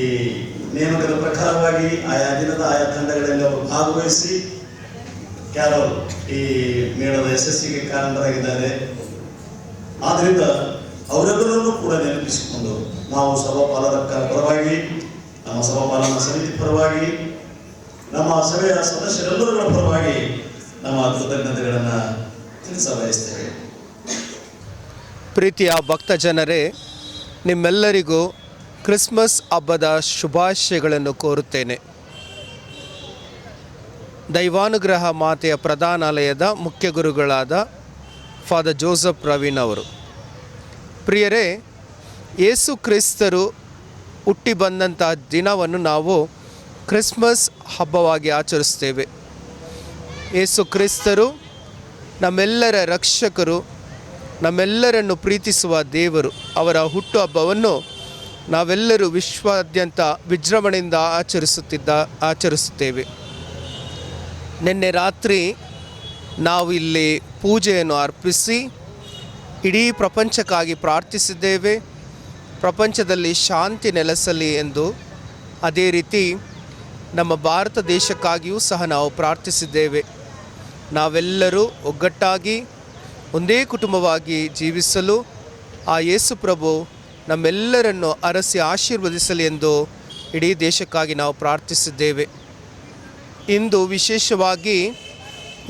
ನೇಮಕದ ಪ್ರಕಾರವಾಗಿ ಆಯಾ ದಿನದ ಆಯಾ ತಂಡಗಳಲ್ಲಿ ಅವರು ಭಾಗವಹಿಸಿ ಕೆಲವರು ಈ ಮೇಳದ ಯಶಸ್ಸಿಗೆ ಕಾರಣರಾಗಿದ್ದಾರೆ. ಆದ್ದರಿಂದ ಅವರೆಲ್ಲರನ್ನೂ ಕೂಡ ನೆನಪಿಸಿಕೊಂಡು ನಾವು ಸಭಾಪಾಲರ ಪರವಾಗಿ, ನಮ್ಮ ಸಭಾಪಾಲನಾ ಸಮಿತಿ ಪರವಾಗಿ, ನಮ್ಮ ಸಭೆಯ ಸದಸ್ಯರೆಲ್ಲರ ಪರವಾಗಿ ನಮ್ಮ ಕೃತಜ್ಞತೆಗಳನ್ನು ತಿಳಿಸ ಬಯಸ್ತೇವೆ. ಪ್ರೀತಿಯ ಭಕ್ತ ಜನರೇ, ನಿಮ್ಮೆಲ್ಲರಿಗೂ ಕ್ರಿಸ್ಮಸ್ ಹಬ್ಬದ ಶುಭಾಶಯಗಳನ್ನು ಕೋರುತ್ತೇನೆ. ದೈವಾನುಗ್ರಹ ಮಾತೆಯ ಪ್ರಧಾನಾಲಯದ ಮುಖ್ಯ ಗುರುಗಳಾದ ಫಾದರ್ ಜೋಸೆಫ್ ಪ್ರವೀಣ್ ಅವರು. ಪ್ರಿಯರೇ, ಯೇಸು ಕ್ರಿಸ್ತರು ಹುಟ್ಟಿ ಬಂದಂಥ ದಿನವನ್ನು ನಾವು ಕ್ರಿಸ್ಮಸ್ ಹಬ್ಬವಾಗಿ ಆಚರಿಸ್ತೇವೆ. ಯೇಸು ಕ್ರಿಸ್ತರು ನಮ್ಮೆಲ್ಲರ ರಕ್ಷಕರು, ನಮ್ಮೆಲ್ಲರನ್ನು ಪ್ರೀತಿಸುವ ದೇವರು. ಅವರ ಹುಟ್ಟುಹಬ್ಬವನ್ನು ನಾವೆಲ್ಲರೂ ವಿಶ್ವಾದ್ಯಂತ ವಿಜೃಂಭಣೆಯಿಂದ ಆಚರಿಸುತ್ತೇವೆ. ನಿನ್ನೆ ರಾತ್ರಿ ನಾವು ಇಲ್ಲಿ ಪೂಜೆಯನ್ನು ಅರ್ಪಿಸಿ ಇಡೀ ಪ್ರಪಂಚಕ್ಕಾಗಿ ಪ್ರಾರ್ಥಿಸಿದ್ದೇವೆ. ಪ್ರಪಂಚದಲ್ಲಿ ಶಾಂತಿ ನೆಲೆಸಲಿ ಎಂದು. ಅದೇ ರೀತಿ ನಮ್ಮ ಭಾರತ ದೇಶಕ್ಕಾಗಿಯೂ ಸಹ ನಾವು ಪ್ರಾರ್ಥಿಸಿದ್ದೇವೆ. ನಾವೆಲ್ಲರೂ ಒಗ್ಗಟ್ಟಾಗಿ ಒಂದೇ ಕುಟುಂಬವಾಗಿ ಜೀವಿಸಲು ಆ ಯೇಸು ಪ್ರಭು ನಮ್ಮೆಲ್ಲರನ್ನು ಅರಸಿ ಆಶೀರ್ವದಿಸಲಿ ಎಂದು ಇಡೀ ದೇಶಕ್ಕಾಗಿ ನಾವು ಪ್ರಾರ್ಥಿಸಿದ್ದೇವೆ. ಇಂದು ವಿಶೇಷವಾಗಿ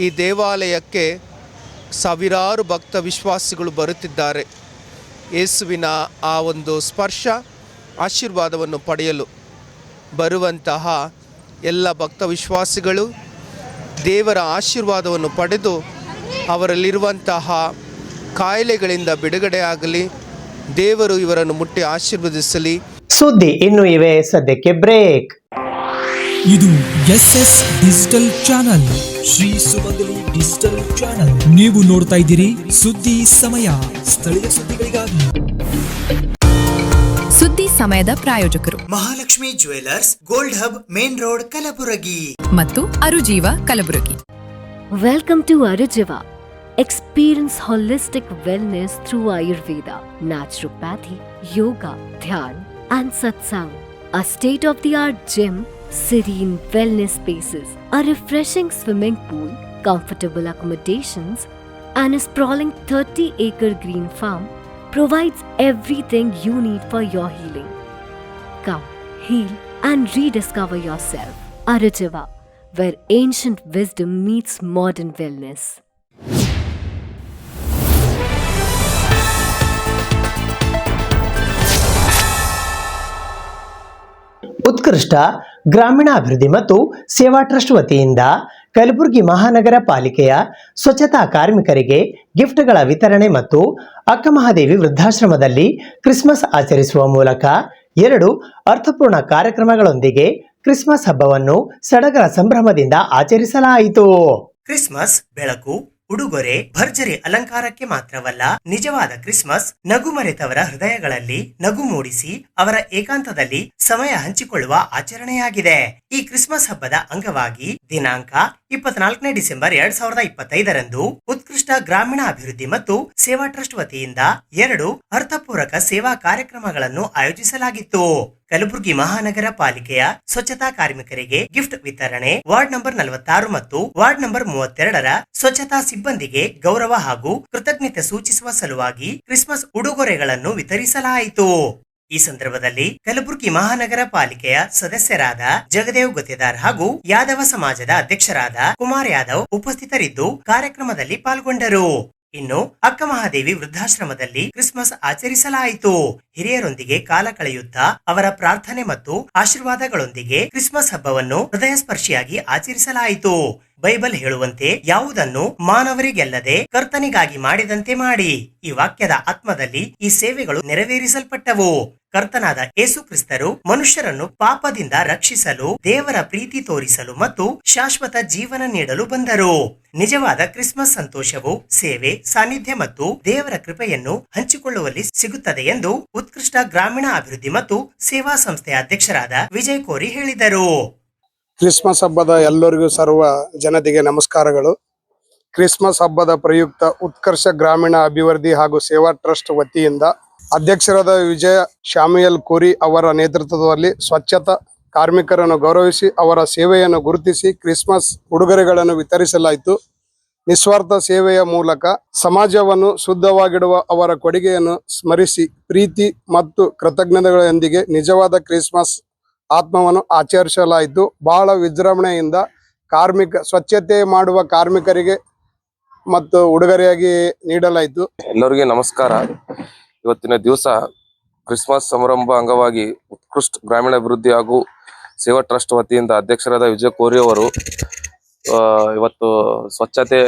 ಈ ದೇವಾಲಯಕ್ಕೆ ಸಾವಿರಾರು ಭಕ್ತ ವಿಶ್ವಾಸಿಗಳು ಬರುತ್ತಿದ್ದಾರೆ. ಯೇಸುವಿನ ಆ ಒಂದು ಸ್ಪರ್ಶ ಆಶೀರ್ವಾದವನ್ನು ಪಡೆಯಲು ಬರುವಂತಹ ಎಲ್ಲ ಭಕ್ತ ವಿಶ್ವಾಸಿಗಳು ದೇವರ ಆಶೀರ್ವಾದವನ್ನು ಪಡೆದು ಅವರಲ್ಲಿರುವಂತಹ ಕಾಯಿಲೆಗಳಿಂದ ಬಿಡುಗಡೆಯಾಗಲಿ. ದೇವರು ಇವರನ್ನು ಮುಟ್ಟಿ ಆಶೀರ್ವದಿಸಲಿ. ಸುದ್ದಿ ಇನ್ನು ಇವೆ, ಸದ್ಯಕ್ಕೆ ಬ್ರೇಕ್. ಇದು SS ಡಿಜಿಟಲ್ ಚಾನಲ್, ಶ್ರೀ ಸುಮಂಗಲಿ ಡಿಜಿಟಲ್ ಚಾನಲ್. ನೀವು ನೋಡ್ತಾ ಇದ್ದೀರಿ ಸುದ್ದಿ ಸಮಯ, ಸ್ಥಳೀಯ ಸುದ್ದಿಗಳಿಗಾಗಿ. ಸುದ್ದಿ ಸಮಯದ ಪ್ರಾಯೋಜಕರು Mahalakshmi jewellers, gold hub, main road, Kalaburagi ಮತ್ತು ಅರುಜೀವ Kalaburagi. Welcome to Arujiva. Experience holistic wellness through Ayurveda, naturopathy, yoga, dhyan, and satsang. A state-of-the-art gym, serene wellness spaces, a refreshing swimming pool, comfortable accommodations, and a sprawling 30-acre green farm provides everything you need for your healing. Come, heal, and rediscover yourself. Arujiva, where ancient wisdom meets modern wellness. ಉತ್ಕೃಷ್ಟ ಗ್ರಾಮೀಣಾಭಿವೃದ್ಧಿ ಮತ್ತು ಸೇವಾ ಟ್ರಸ್ಟ್ ವತಿಯಿಂದ ಕಲಬುರಗಿ ಮಹಾನಗರ ಪಾಲಿಕೆಯ ಸ್ವಚ್ಛತಾ ಕಾರ್ಮಿಕರಿಗೆ ಗಿಫ್ಟ್ಗಳ ವಿತರಣೆ ಮತ್ತು ಅಕ್ಕಮಹಾದೇವಿ ವೃದ್ಧಾಶ್ರಮದಲ್ಲಿ ಕ್ರಿಸ್ಮಸ್ ಆಚರಿಸುವ ಮೂಲಕ 2 ಅರ್ಥಪೂರ್ಣ ಕಾರ್ಯಕ್ರಮಗಳೊಂದಿಗೆ ಕ್ರಿಸ್ಮಸ್ ಹಬ್ಬವನ್ನು ಸಡಗರ ಸಂಭ್ರಮದಿಂದ ಆಚರಿಸಲಾಯಿತು. ಕ್ರಿಸ್ಮಸ್ ಬೆಳಕು, ಉಡುಗೊರೆ, ಭರ್ಜರಿ ಅಲಂಕಾರಕ್ಕೆ ಮಾತ್ರವಲ್ಲ, ನಿಜವಾದ ಕ್ರಿಸ್ಮಸ್ ನಗು ಮರೆತವರ ಹೃದಯಗಳಲ್ಲಿ ನಗು ಮೂಡಿಸಿ ಅವರ ಏಕಾಂತದಲ್ಲಿ ಸಮಯ ಹಂಚಿಕೊಳ್ಳುವ ಆಚರಣೆಯಾಗಿದೆ. ಈ ಕ್ರಿಸ್ಮಸ್ ಹಬ್ಬದ ಅಂಗವಾಗಿ ದಿನಾಂಕ 24 ಡಿಸೆಂಬರ್ 2025ರಂದು ಉತ್ಕೃಷ್ಟ ಗ್ರಾಮೀಣ ಅಭಿವೃದ್ಧಿ ಮತ್ತು ಸೇವಾ ಟ್ರಸ್ಟ್ ವತಿಯಿಂದ 2 ಅರ್ಥಪೂರ್ವಕ ಸೇವಾ ಕಾರ್ಯಕ್ರಮಗಳನ್ನು ಆಯೋಜಿಸಲಾಗಿತ್ತು. ಕಲಬುರಗಿ ಮಹಾನಗರ ಪಾಲಿಕೆಯ ಸ್ವಚ್ಛತಾ ಕಾರ್ಮಿಕರಿಗೆ ಗಿಫ್ಟ್ ವಿತರಣೆ, ವಾರ್ಡ್ ನಂಬರ್ 46 ಮತ್ತು ವಾರ್ಡ್ ನಂಬರ್ 32ರ ಸ್ವಚ್ಛತಾ ಸಿಬ್ಬಂದಿಗೆ ಗೌರವ ಹಾಗೂ ಕೃತಜ್ಞತೆ ಸೂಚಿಸುವ ಸಲುವಾಗಿ ಕ್ರಿಸ್ಮಸ್ ಉಡುಗೊರೆಗಳನ್ನು ವಿತರಿಸಲಾಯಿತು. ಈ ಸಂದರ್ಭದಲ್ಲಿ ಕಲಬುರಗಿ ಮಹಾನಗರ ಪಾಲಿಕೆಯ ಸದಸ್ಯರಾದ ಜಗದೇವ್ ಗುತ್ತೇದಾರ್ ಹಾಗೂ ಯಾದವ ಸಮಾಜದ ಅಧ್ಯಕ್ಷರಾದ ಕುಮಾರ್ ಯಾದವ್ ಉಪಸ್ಥಿತರಿದ್ದು ಕಾರ್ಯಕ್ರಮದಲ್ಲಿ ಪಾಲ್ಗೊಂಡರು. ಇನ್ನು ಅಕ್ಕ ಮಹಾದೇವಿ ವೃದ್ಧಾಶ್ರಮದಲ್ಲಿ ಕ್ರಿಸ್ಮಸ್ ಆಚರಿಸಲಾಯಿತು. ಹಿರಿಯರೊಂದಿಗೆ ಕಾಲ ಕಳೆಯುತ್ತಾ ಅವರ ಪ್ರಾರ್ಥನೆ ಮತ್ತು ಆಶೀರ್ವಾದಗಳೊಂದಿಗೆ ಕ್ರಿಸ್ಮಸ್ ಹಬ್ಬವನ್ನು ಹೃದಯ ಸ್ಪರ್ಶಿಯಾಗಿ ಆಚರಿಸಲಾಯಿತು. ಬೈಬಲ್ ಹೇಳುವಂತೆ ಯಾವುದನ್ನು ಮಾನವರಿಗೆಲ್ಲದೆ ಕರ್ತನಿಗಾಗಿ ಮಾಡಿದಂತೆ ಮಾಡಿ. ಈ ವಾಕ್ಯದ ಆತ್ಮದಲ್ಲಿ ಈ ಸೇವೆಗಳು ನೆರವೇರಿಸಲ್ಪಟ್ಟವು. ಕರ್ತನಾದ ಯೇಸು ಕ್ರಿಸ್ತರು ಮನುಷ್ಯರನ್ನು ಪಾಪದಿಂದ ರಕ್ಷಿಸಲು, ದೇವರ ಪ್ರೀತಿ ತೋರಿಸಲು ಮತ್ತು ಶಾಶ್ವತ ಜೀವನ ನೀಡಲು ಬಂದರು. ನಿಜವಾದ ಕ್ರಿಸ್ಮಸ್ ಸಂತೋಷವು ಸೇವೆ, ಸಾನ್ನಿಧ್ಯ ಮತ್ತು ದೇವರ ಕೃಪೆಯನ್ನು ಹಂಚಿಕೊಳ್ಳುವಲ್ಲಿ ಸಿಗುತ್ತದೆ ಎಂದು ಉತ್ಕೃಷ್ಟ ಗ್ರಾಮೀಣ ಅಭಿವೃದ್ಧಿ ಮತ್ತು ಸೇವಾ ಸಂಸ್ಥೆಯ ಅಧ್ಯಕ್ಷರಾದ ವಿಜಯ್ ಕೋರಿ ಹೇಳಿದರು. ಕ್ರಿಸ್ಮಸ್ ಹಬ್ಬದ ಎಲ್ಲರಿಗೂ ಸರ್ವ ಜನತೆಗೆ ನಮಸ್ಕಾರಗಳು. ಕ್ರಿಸ್ಮಸ್ ಹಬ್ಬದ ಪ್ರಯುಕ್ತ ಉತ್ಕರ್ಷ ಗ್ರಾಮೀಣ ಅಭಿವೃದ್ಧಿ ಹಾಗೂ ಸೇವಾ ಟ್ರಸ್ಟ್ ವತಿಯಿಂದ ಅಧ್ಯಕ್ಷರಾದ ವಿಜಯ ಶಾಮಿಯಲ್ ಕೋರಿ ಅವರ ನೇತೃತ್ವದಲ್ಲಿ ಸ್ವಚ್ಛತಾ ಕಾರ್ಮಿಕರನ್ನು ಗೌರವಿಸಿ ಅವರ ಸೇವೆಯನ್ನು ಗುರುತಿಸಿ ಕ್ರಿಸ್ಮಸ್ ಉಡುಗೊರೆಗಳನ್ನು ವಿತರಿಸಲಾಯಿತು. ನಿಸ್ವಾರ್ಥ ಸೇವೆಯ ಮೂಲಕ ಸಮಾಜವನ್ನು ಶುದ್ಧವಾಗಿಡುವ ಅವರ ಕೊಡುಗೆಯನ್ನು ಸ್ಮರಿಸಿ ಪ್ರೀತಿ ಮತ್ತು ಕೃತಜ್ಞತೆಗಳೊಂದಿಗೆ ನಿಜವಾದ ಕ್ರಿಸ್ಮಸ್ ಆತ್ಮವನ್ನು ಆಚರಿಸಲಾಯಿತು. ಬಹಳ ವಿಜೃಂಭಣೆಯಿಂದ ಸ್ವಚ್ಛತೆ ಮಾಡುವ ಕಾರ್ಮಿಕರಿಗೆ ಮತ್ತು ಉಡುಗೊರೆಯಾಗಿ ನೀಡಲಾಯಿತು. ಎಲ್ಲರಿಗೆ ನಮಸ್ಕಾರ. ಇವತ್ತಿನ ದಿವಸ ಕ್ರಿಸ್ಮಸ್ ಸಮಾರಂಭ ಅಂಗವಾಗಿ ಉತ್ಕೃಷ್ಟ ಗ್ರಾಮೀಣ ಅಭಿವೃದ್ಧಿ ಹಾಗೂ ಸೇವಾ ಟ್ರಸ್ಟ್ ವತಿಯಿಂದ ಅಧ್ಯಕ್ಷರಾದ ವಿಜಯ್ ಕೋರಿ ಅವರು ಇವತ್ತು ಸ್ವಚ್ಛತೆ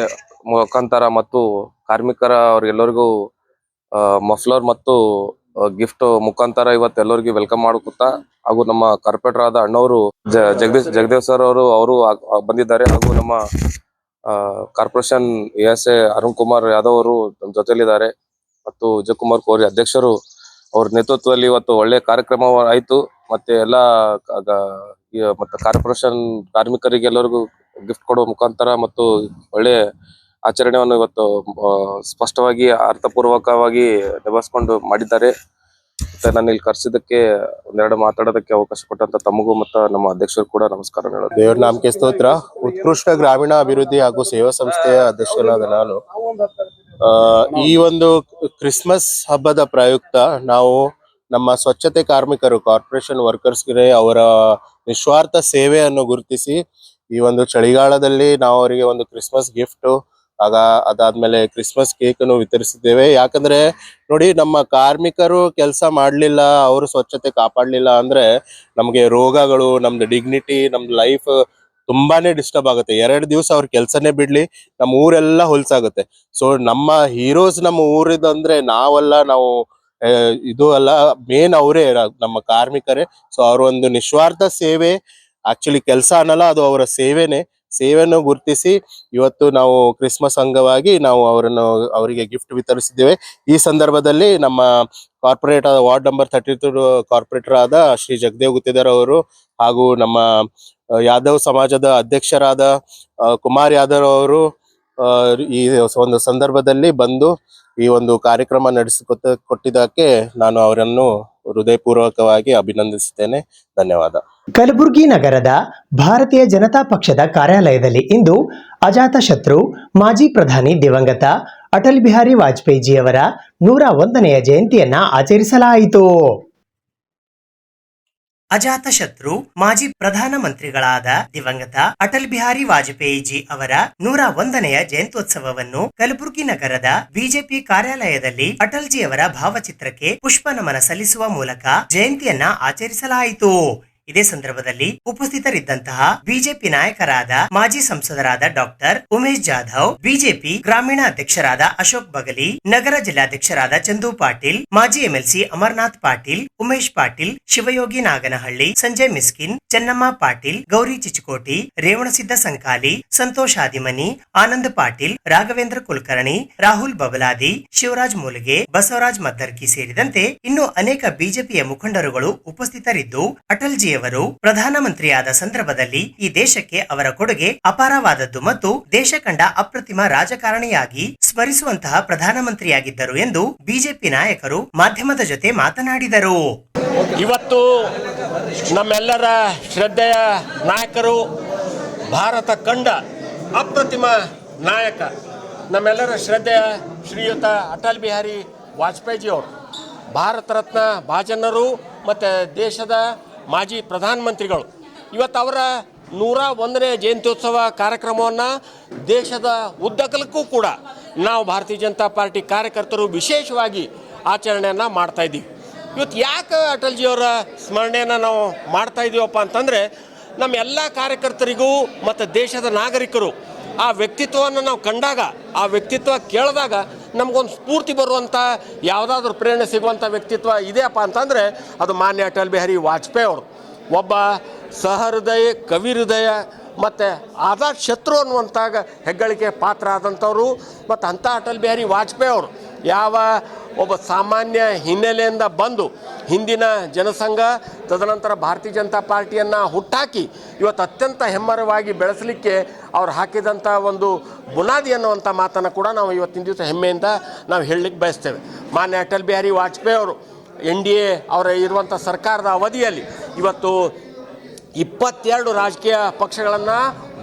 ಮುಖಾಂತರ ಮತ್ತು ಕಾರ್ಮಿಕರ ಅವ್ರಿಗೆಲ್ಲರಿಗೂ ಮಫ್ಲರ್ ಮತ್ತು ಗಿಫ್ಟ್ ಮುಖಾಂತರ ಇವತ್ತೆಲ್ಲರಿಗೂ ವೆಲ್ಕಮ್ ಮಾಡುತ್ತಾ ಹಾಗೂ ನಮ್ಮ ಕಾರ್ಪೊರೇಟರ್ ಆದ ಅಣ್ಣವರು ಜಗದೇವ್ ಸರ್ ಅವರು ಬಂದಿದ್ದಾರೆ. ಹಾಗೂ ನಮ್ಮ ಕಾರ್ಪೊರೇಷನ್ ASA ಅರುಣ್ ಕುಮಾರ್ ಯಾದವ್ ಅವರು ನಮ್ಮ ಜೊತೆಲಿದ್ದಾರೆ ಮತ್ತು ವಿಜಯ್ ಕುಮಾರ್ ಕೋರಿ ಅಧ್ಯಕ್ಷರು ಅವ್ರ ನೇತೃತ್ವದಲ್ಲಿ ಇವತ್ತು ಒಳ್ಳೆ ಕಾರ್ಯಕ್ರಮ ಆಯ್ತು. ಮತ್ತೆ ಎಲ್ಲ ಮತ್ತೆ ಕಾರ್ಪೊರೇಷನ್ ಕಾರ್ಮಿಕರಿಗೆ ಎಲ್ಲರಿಗೂ ಗಿಫ್ಟ್ ಕೊಡುವ ಮುಖಾಂತರ ಮತ್ತು ಒಳ್ಳೆ ಆಚರಣೆಯನ್ನು ಇವತ್ತು ಸ್ಪಷ್ಟವಾಗಿ ಅರ್ಥಪೂರ್ವಕವಾಗಿ ನಿಭಾಯಿಸ್ಕೊಂಡು ಮಾಡಿದ್ದಾರೆ. ಮತ್ತೆ ನಾನು ಇಲ್ಲಿ ಕರೆಸಿದ್ದಕ್ಕೆ ಒಂದೆರಡು ಮಾತಾಡೋದಕ್ಕೆ ಅವಕಾಶ ಕೊಟ್ಟಂತ ತಮಗೂ ಮತ್ತು ನಮ್ಮ ಅಧ್ಯಕ್ಷರು ಕೂಡ ನಮಸ್ಕಾರ ಹೇಳೋದು. ದೇವ್ರ ನಾಮಕ್ಕೆ ಸ್ತೋತ್ರ. ಉತ್ಕೃಷ್ಟ ಗ್ರಾಮೀಣ ಅಭಿವೃದ್ಧಿ ಹಾಗೂ ಸೇವಾ ಸಂಸ್ಥೆಯ ಅಧ್ಯಕ್ಷನಾದ ನಾನು ಈ ಒಂದು ಕ್ರಿಸ್ಮಸ್ ಹಬ್ಬದ ಪ್ರಯುಕ್ತ ನಾವು ನಮ್ಮ ಸ್ವಚ್ಛತೆ ಕಾರ್ಮಿಕರು ಕಾರ್ಪೊರೇಷನ್ ವರ್ಕರ್ಸ್ಗೆ ಅವರ ನಿಸ್ವಾರ್ಥ ಸೇವೆಯನ್ನು ಗುರುತಿಸಿ ಈ ಒಂದು ಚಳಿಗಾಲದಲ್ಲಿ ನಾವು ಅವರಿಗೆ ಒಂದು ಕ್ರಿಸ್ಮಸ್ ಗಿಫ್ಟ್ ಅದಾದ್ಮೇಲೆ ಕ್ರಿಸ್ಮಸ್ ಕೇಕ್ ಅನ್ನು ವಿತರಿಸಿದ್ದೇವೆ. ಯಾಕಂದ್ರೆ ನೋಡಿ, ನಮ್ಮ ಕಾರ್ಮಿಕರು ಕೆಲಸ ಮಾಡ್ಲಿಲ್ಲ, ಅವರು ಸ್ವಚ್ಛತೆ ಕಾಪಾಡ್ಲಿಲ್ಲ ಅಂದ್ರೆ ನಮ್ಗೆ ರೋಗಗಳು, ನಮ್ದು ಡಿಗ್ನಿಟಿ, ನಮ್ದು ಲೈಫ್ ತುಂಬಾನೇ ಡಿಸ್ಟರ್ಬ್ ಆಗುತ್ತೆ. 2 ದಿವಸ ಅವ್ರ ಕೆಲ್ಸನೇ ಬಿಡ್ಲಿ, ನಮ್ಮ ಊರೆಲ್ಲ ಹೊಲ್ಸಾಗುತ್ತೆ. ಸೊ ನಮ್ಮ ಹೀರೋಸ್ ನಮ್ಮ ಊರಿದಂದ್ರೆ ನಾವಲ್ಲ, ನಾವು ಇದು ಅಲ್ಲ, ಮೇನ್ ಅವರೇ ನಮ್ಮ ಕಾರ್ಮಿಕರೇ. ಸೊ ಅವ್ರ ಒಂದು ನಿಸ್ವಾರ್ಥ ಸೇವೆ, ಆಕ್ಚುಲಿ ಕೆಲಸ ಅನ್ನಲ್ಲ, ಅದು ಅವರ ಸೇವೆಯನ್ನು ಗುರುತಿಸಿ ಇವತ್ತು ನಾವು ಕ್ರಿಸ್ಮಸ್ ಅಂಗವಾಗಿ ನಾವು ಅವರಿಗೆ ಗಿಫ್ಟ್ ವಿತರಿಸಿದ್ದೇವೆ. ಈ ಸಂದರ್ಭದಲ್ಲಿ ನಮ್ಮ ಕಾರ್ಪೊರೇಟ್ ವಾರ್ಡ್ ನಂಬರ್ 32 ಕಾರ್ಪೊರೇಟರ್ ಆದ ಶ್ರೀ ಜಗದೇವ್ ಗುತ್ತಿದಾರ್ ಅವರು ಹಾಗೂ ನಮ್ಮ ಯಾದವ್ ಸಮಾಜದ ಅಧ್ಯಕ್ಷರಾದ ಕುಮಾರ್ ಯಾದವ್ ಅವರು ಈ ಒಂದು ಸಂದರ್ಭದಲ್ಲಿ ಬಂದು ಈ ಒಂದು ಕಾರ್ಯಕ್ರಮ ಕೊಟ್ಟಿದ್ದಕ್ಕೆ ನಾನು ಅವರನ್ನು ಹೃದಯಪೂರ್ವಕವಾಗಿ ಅಭಿನಂದಿಸುತ್ತೇನೆ. ಧನ್ಯವಾದ. ಕಲಬುರಗಿ ನಗರದ ಭಾರತೀಯ ಜನತಾ ಪಕ್ಷದ ಕಾರ್ಯಾಲಯದಲ್ಲಿ ಇಂದು ಅಜಾತಶತ್ರು ಮಾಜಿ ಪ್ರಧಾನಿ ದಿವಂಗತ ಅಟಲ್ ಬಿಹಾರಿ ವಾಜಪೇಯಿಜಿಯವರ 101ನೆಯ ಜಯಂತಿಯನ್ನ ಆಚರಿಸಲಾಯಿತು. ಅಜಾತಶತ್ರು ಮಾಜಿ ಪ್ರಧಾನಮಂತ್ರಿಗಳಾದ ದಿವಂಗತ ಅಟಲ್ ಬಿಹಾರಿ ವಾಜಪೇಯಿಜಿ ಅವರ 101ನೆಯ ಜಯಂತ್ಯೋತ್ಸವವನ್ನು ಕಲಬುರಗಿ ನಗರದ ಬಿಜೆಪಿ ಕಾರ್ಯಾಲಯದಲ್ಲಿ ಅಟಲ್ಜಿ ಅವರ ಭಾವಚಿತ್ರಕ್ಕೆ ಪುಷ್ಪ ನಮನ ಸಲ್ಲಿಸುವ ಮೂಲಕ ಜಯಂತಿಯನ್ನ ಆಚರಿಸಲಾಯಿತು. ಇದೇ ಸಂದರ್ಭದಲ್ಲಿ ಉಪಸ್ಥಿತರಿದ್ದಂತಹ ಬಿಜೆಪಿ ನಾಯಕರಾದ ಮಾಜಿ ಸಂಸದರಾದ ಡಾಕ್ಟರ್ ಉಮೇಶ್ ಜಾಧವ್, ಬಿಜೆಪಿ ಗ್ರಾಮೀಣ ಅಧ್ಯಕ್ಷರಾದ ಅಶೋಕ್ ಬಗಲಿ, ನಗರ ಜಿಲ್ಲಾಧ್ಯಕ್ಷರಾದ ಚಂದು ಪಾಟೀಲ್, ಮಾಜಿ ಎಂಎಲ್ಸಿ ಅಮರ್ನಾಥ್ ಪಾಟೀಲ್, ಉಮೇಶ್ ಪಾಟೀಲ್, ಶಿವಯೋಗಿ ನಾಗನಹಳ್ಳಿ, ಸಂಜಯ್ ಮಿಸ್ಕಿನ್, ಚೆನ್ನಮ್ಮ ಪಾಟೀಲ್, ಗೌರಿ ಚಿಚಕೋಟಿ, ರೇವಣಸಿದ್ದ ಸಂಕಾಲಿ, ಸಂತೋಷ್ ಆದಿಮನಿ, ಆನಂದ್ ಪಾಟೀಲ್, ರಾಘವೇಂದ್ರ ಕುಲಕರ್ಣಿ, ರಾಹುಲ್ ಬಬಲಾದಿ, ಶಿವರಾಜ್ ಮೂಲಿಗೆ, ಬಸವರಾಜ್ ಮದ್ದರ್ಕಿ ಸೇರಿದಂತೆ ಇನ್ನೂ ಅನೇಕ ಬಿಜೆಪಿಯ ಮುಖಂಡರುಗಳು ಉಪಸ್ಥಿತರಿದ್ದು ಅಟಲ್ಜಿ ಅವರು ಪ್ರಧಾನಮಂತ್ರಿಯಾದ ಸಂದರ್ಭದಲ್ಲಿ ಈ ದೇಶಕ್ಕೆ ಅವರ ಕೊಡುಗೆ ಅಪಾರವಾದದ್ದು ಮತ್ತು ದೇಶ ಕಂಡ ಅಪ್ರತಿಮ ರಾಜಕಾರಣಿಯಾಗಿ ಸ್ಮರಿಸುವಂತಹ ಪ್ರಧಾನಮಂತ್ರಿಯಾಗಿದ್ದರು ಎಂದು ಬಿಜೆಪಿ ನಾಯಕರು ಮಾಧ್ಯಮದ ಜೊತೆ ಮಾತನಾಡಿದರು. ಇವತ್ತು ನಮ್ಮೆಲ್ಲರ ಶ್ರದ್ಧೆಯ ನಾಯಕರು, ಭಾರತ ಕಂಡ ಅಪ್ರತಿಮ ನಾಯಕ, ನಮ್ಮೆಲ್ಲರ ಶ್ರದ್ಧೆಯ ಶ್ರೀಯುತ ಅಟಲ್ ಬಿಹಾರಿ ವಾಜಪೇಯಿಜಿಯವರು ಭಾರತ ರತ್ನ ಭಾಜನರು ಮತ್ತು ದೇಶದ ಮಾಜಿ ಪ್ರಧಾನಮಂತ್ರಿಗಳು. ಇವತ್ತು ಅವರ 101ನೇ ಜಯಂತ್ಯೋತ್ಸವ ಕಾರ್ಯಕ್ರಮವನ್ನು ದೇಶದ ಉದ್ದಗಲಕ್ಕೂ ಕೂಡ ನಾವು ಭಾರತೀಯ ಜನತಾ ಪಾರ್ಟಿ ಕಾರ್ಯಕರ್ತರು ವಿಶೇಷವಾಗಿ ಆಚರಣೆಯನ್ನು ಮಾಡ್ತಾ ಇದ್ದೀವಿ. ಇವತ್ತು ಯಾಕೆ ಅಟಲ್ಜಿಯವರ ಸ್ಮರಣೆಯನ್ನು ನಾವು ಮಾಡ್ತಾ ಇದ್ದೀವಪ್ಪ ಅಂತಂದರೆ, ನಮ್ಮ ಎಲ್ಲ ಕಾರ್ಯಕರ್ತರಿಗೂ ಮತ್ತು ದೇಶದ ನಾಗರಿಕರು ಆ ವ್ಯಕ್ತಿತ್ವವನ್ನು ನಾವು ಕಂಡಾಗ, ಆ ವ್ಯಕ್ತಿತ್ವ ಕೇಳಿದಾಗ ನಮಗೊಂದು ಸ್ಫೂರ್ತಿ ಬರುವಂಥ ಯಾವುದಾದ್ರೂ ಪ್ರೇರಣೆ ಸಿಗುವಂಥ ವ್ಯಕ್ತಿತ್ವ ಇದೆಯಪ್ಪ ಅಂತಂದರೆ ಅದು ಮಾನ್ಯ ಅಟಲ್ ಬಿಹಾರಿ ವಾಜಪೇಯಿ ಅವರು. ಒಬ್ಬ ಸಹೃದಯ, ಕವಿ ಹೃದಯ ಮತ್ತು ಆಜಾದ್ ಶತ್ರು ಅನ್ನುವಂತಾಗ ಹೆಗ್ಗಳಿಕೆ ಪಾತ್ರ ಆದಂಥವ್ರು. ಮತ್ತು ಅಂಥ ಅಟಲ್ ಬಿಹಾರಿ ವಾಜಪೇಯಿ ಅವರು ಯಾವ ಒಬ್ಬ ಸಾಮಾನ್ಯ ಹಿನ್ನೆಲೆಯಿಂದ ಬಂದು ಹಿಂದಿನ ಜನಸಂಘ, ತದನಂತರ ಭಾರತೀಯ ಜನತಾ ಪಾರ್ಟಿಯನ್ನು ಹುಟ್ಟಾಕಿ ಇವತ್ತು ಅತ್ಯಂತ ಹೆಮ್ಮರವಾಗಿ ಬೆಳೆಸಲಿಕ್ಕೆ ಅವ್ರು ಹಾಕಿದಂಥ ಒಂದು ಬುನಾದಿ ಅನ್ನುವಂಥ ಮಾತನ್ನು ಕೂಡ ನಾವು ಇವತ್ತಿನ ದಿವಸ ಹೆಮ್ಮೆಯಿಂದ ನಾವು ಹೇಳಲಿಕ್ಕೆ ಬಯಸ್ತೇವೆ. ಮಾನ್ಯ ಅಟಲ್ ಬಿಹಾರಿ ವಾಜಪೇಯಿ ಅವರು NDA ಅವರ ಇರುವಂಥ ಸರ್ಕಾರದ ಅವಧಿಯಲ್ಲಿ ಇವತ್ತು 22 ರಾಜಕೀಯ ಪಕ್ಷಗಳನ್ನು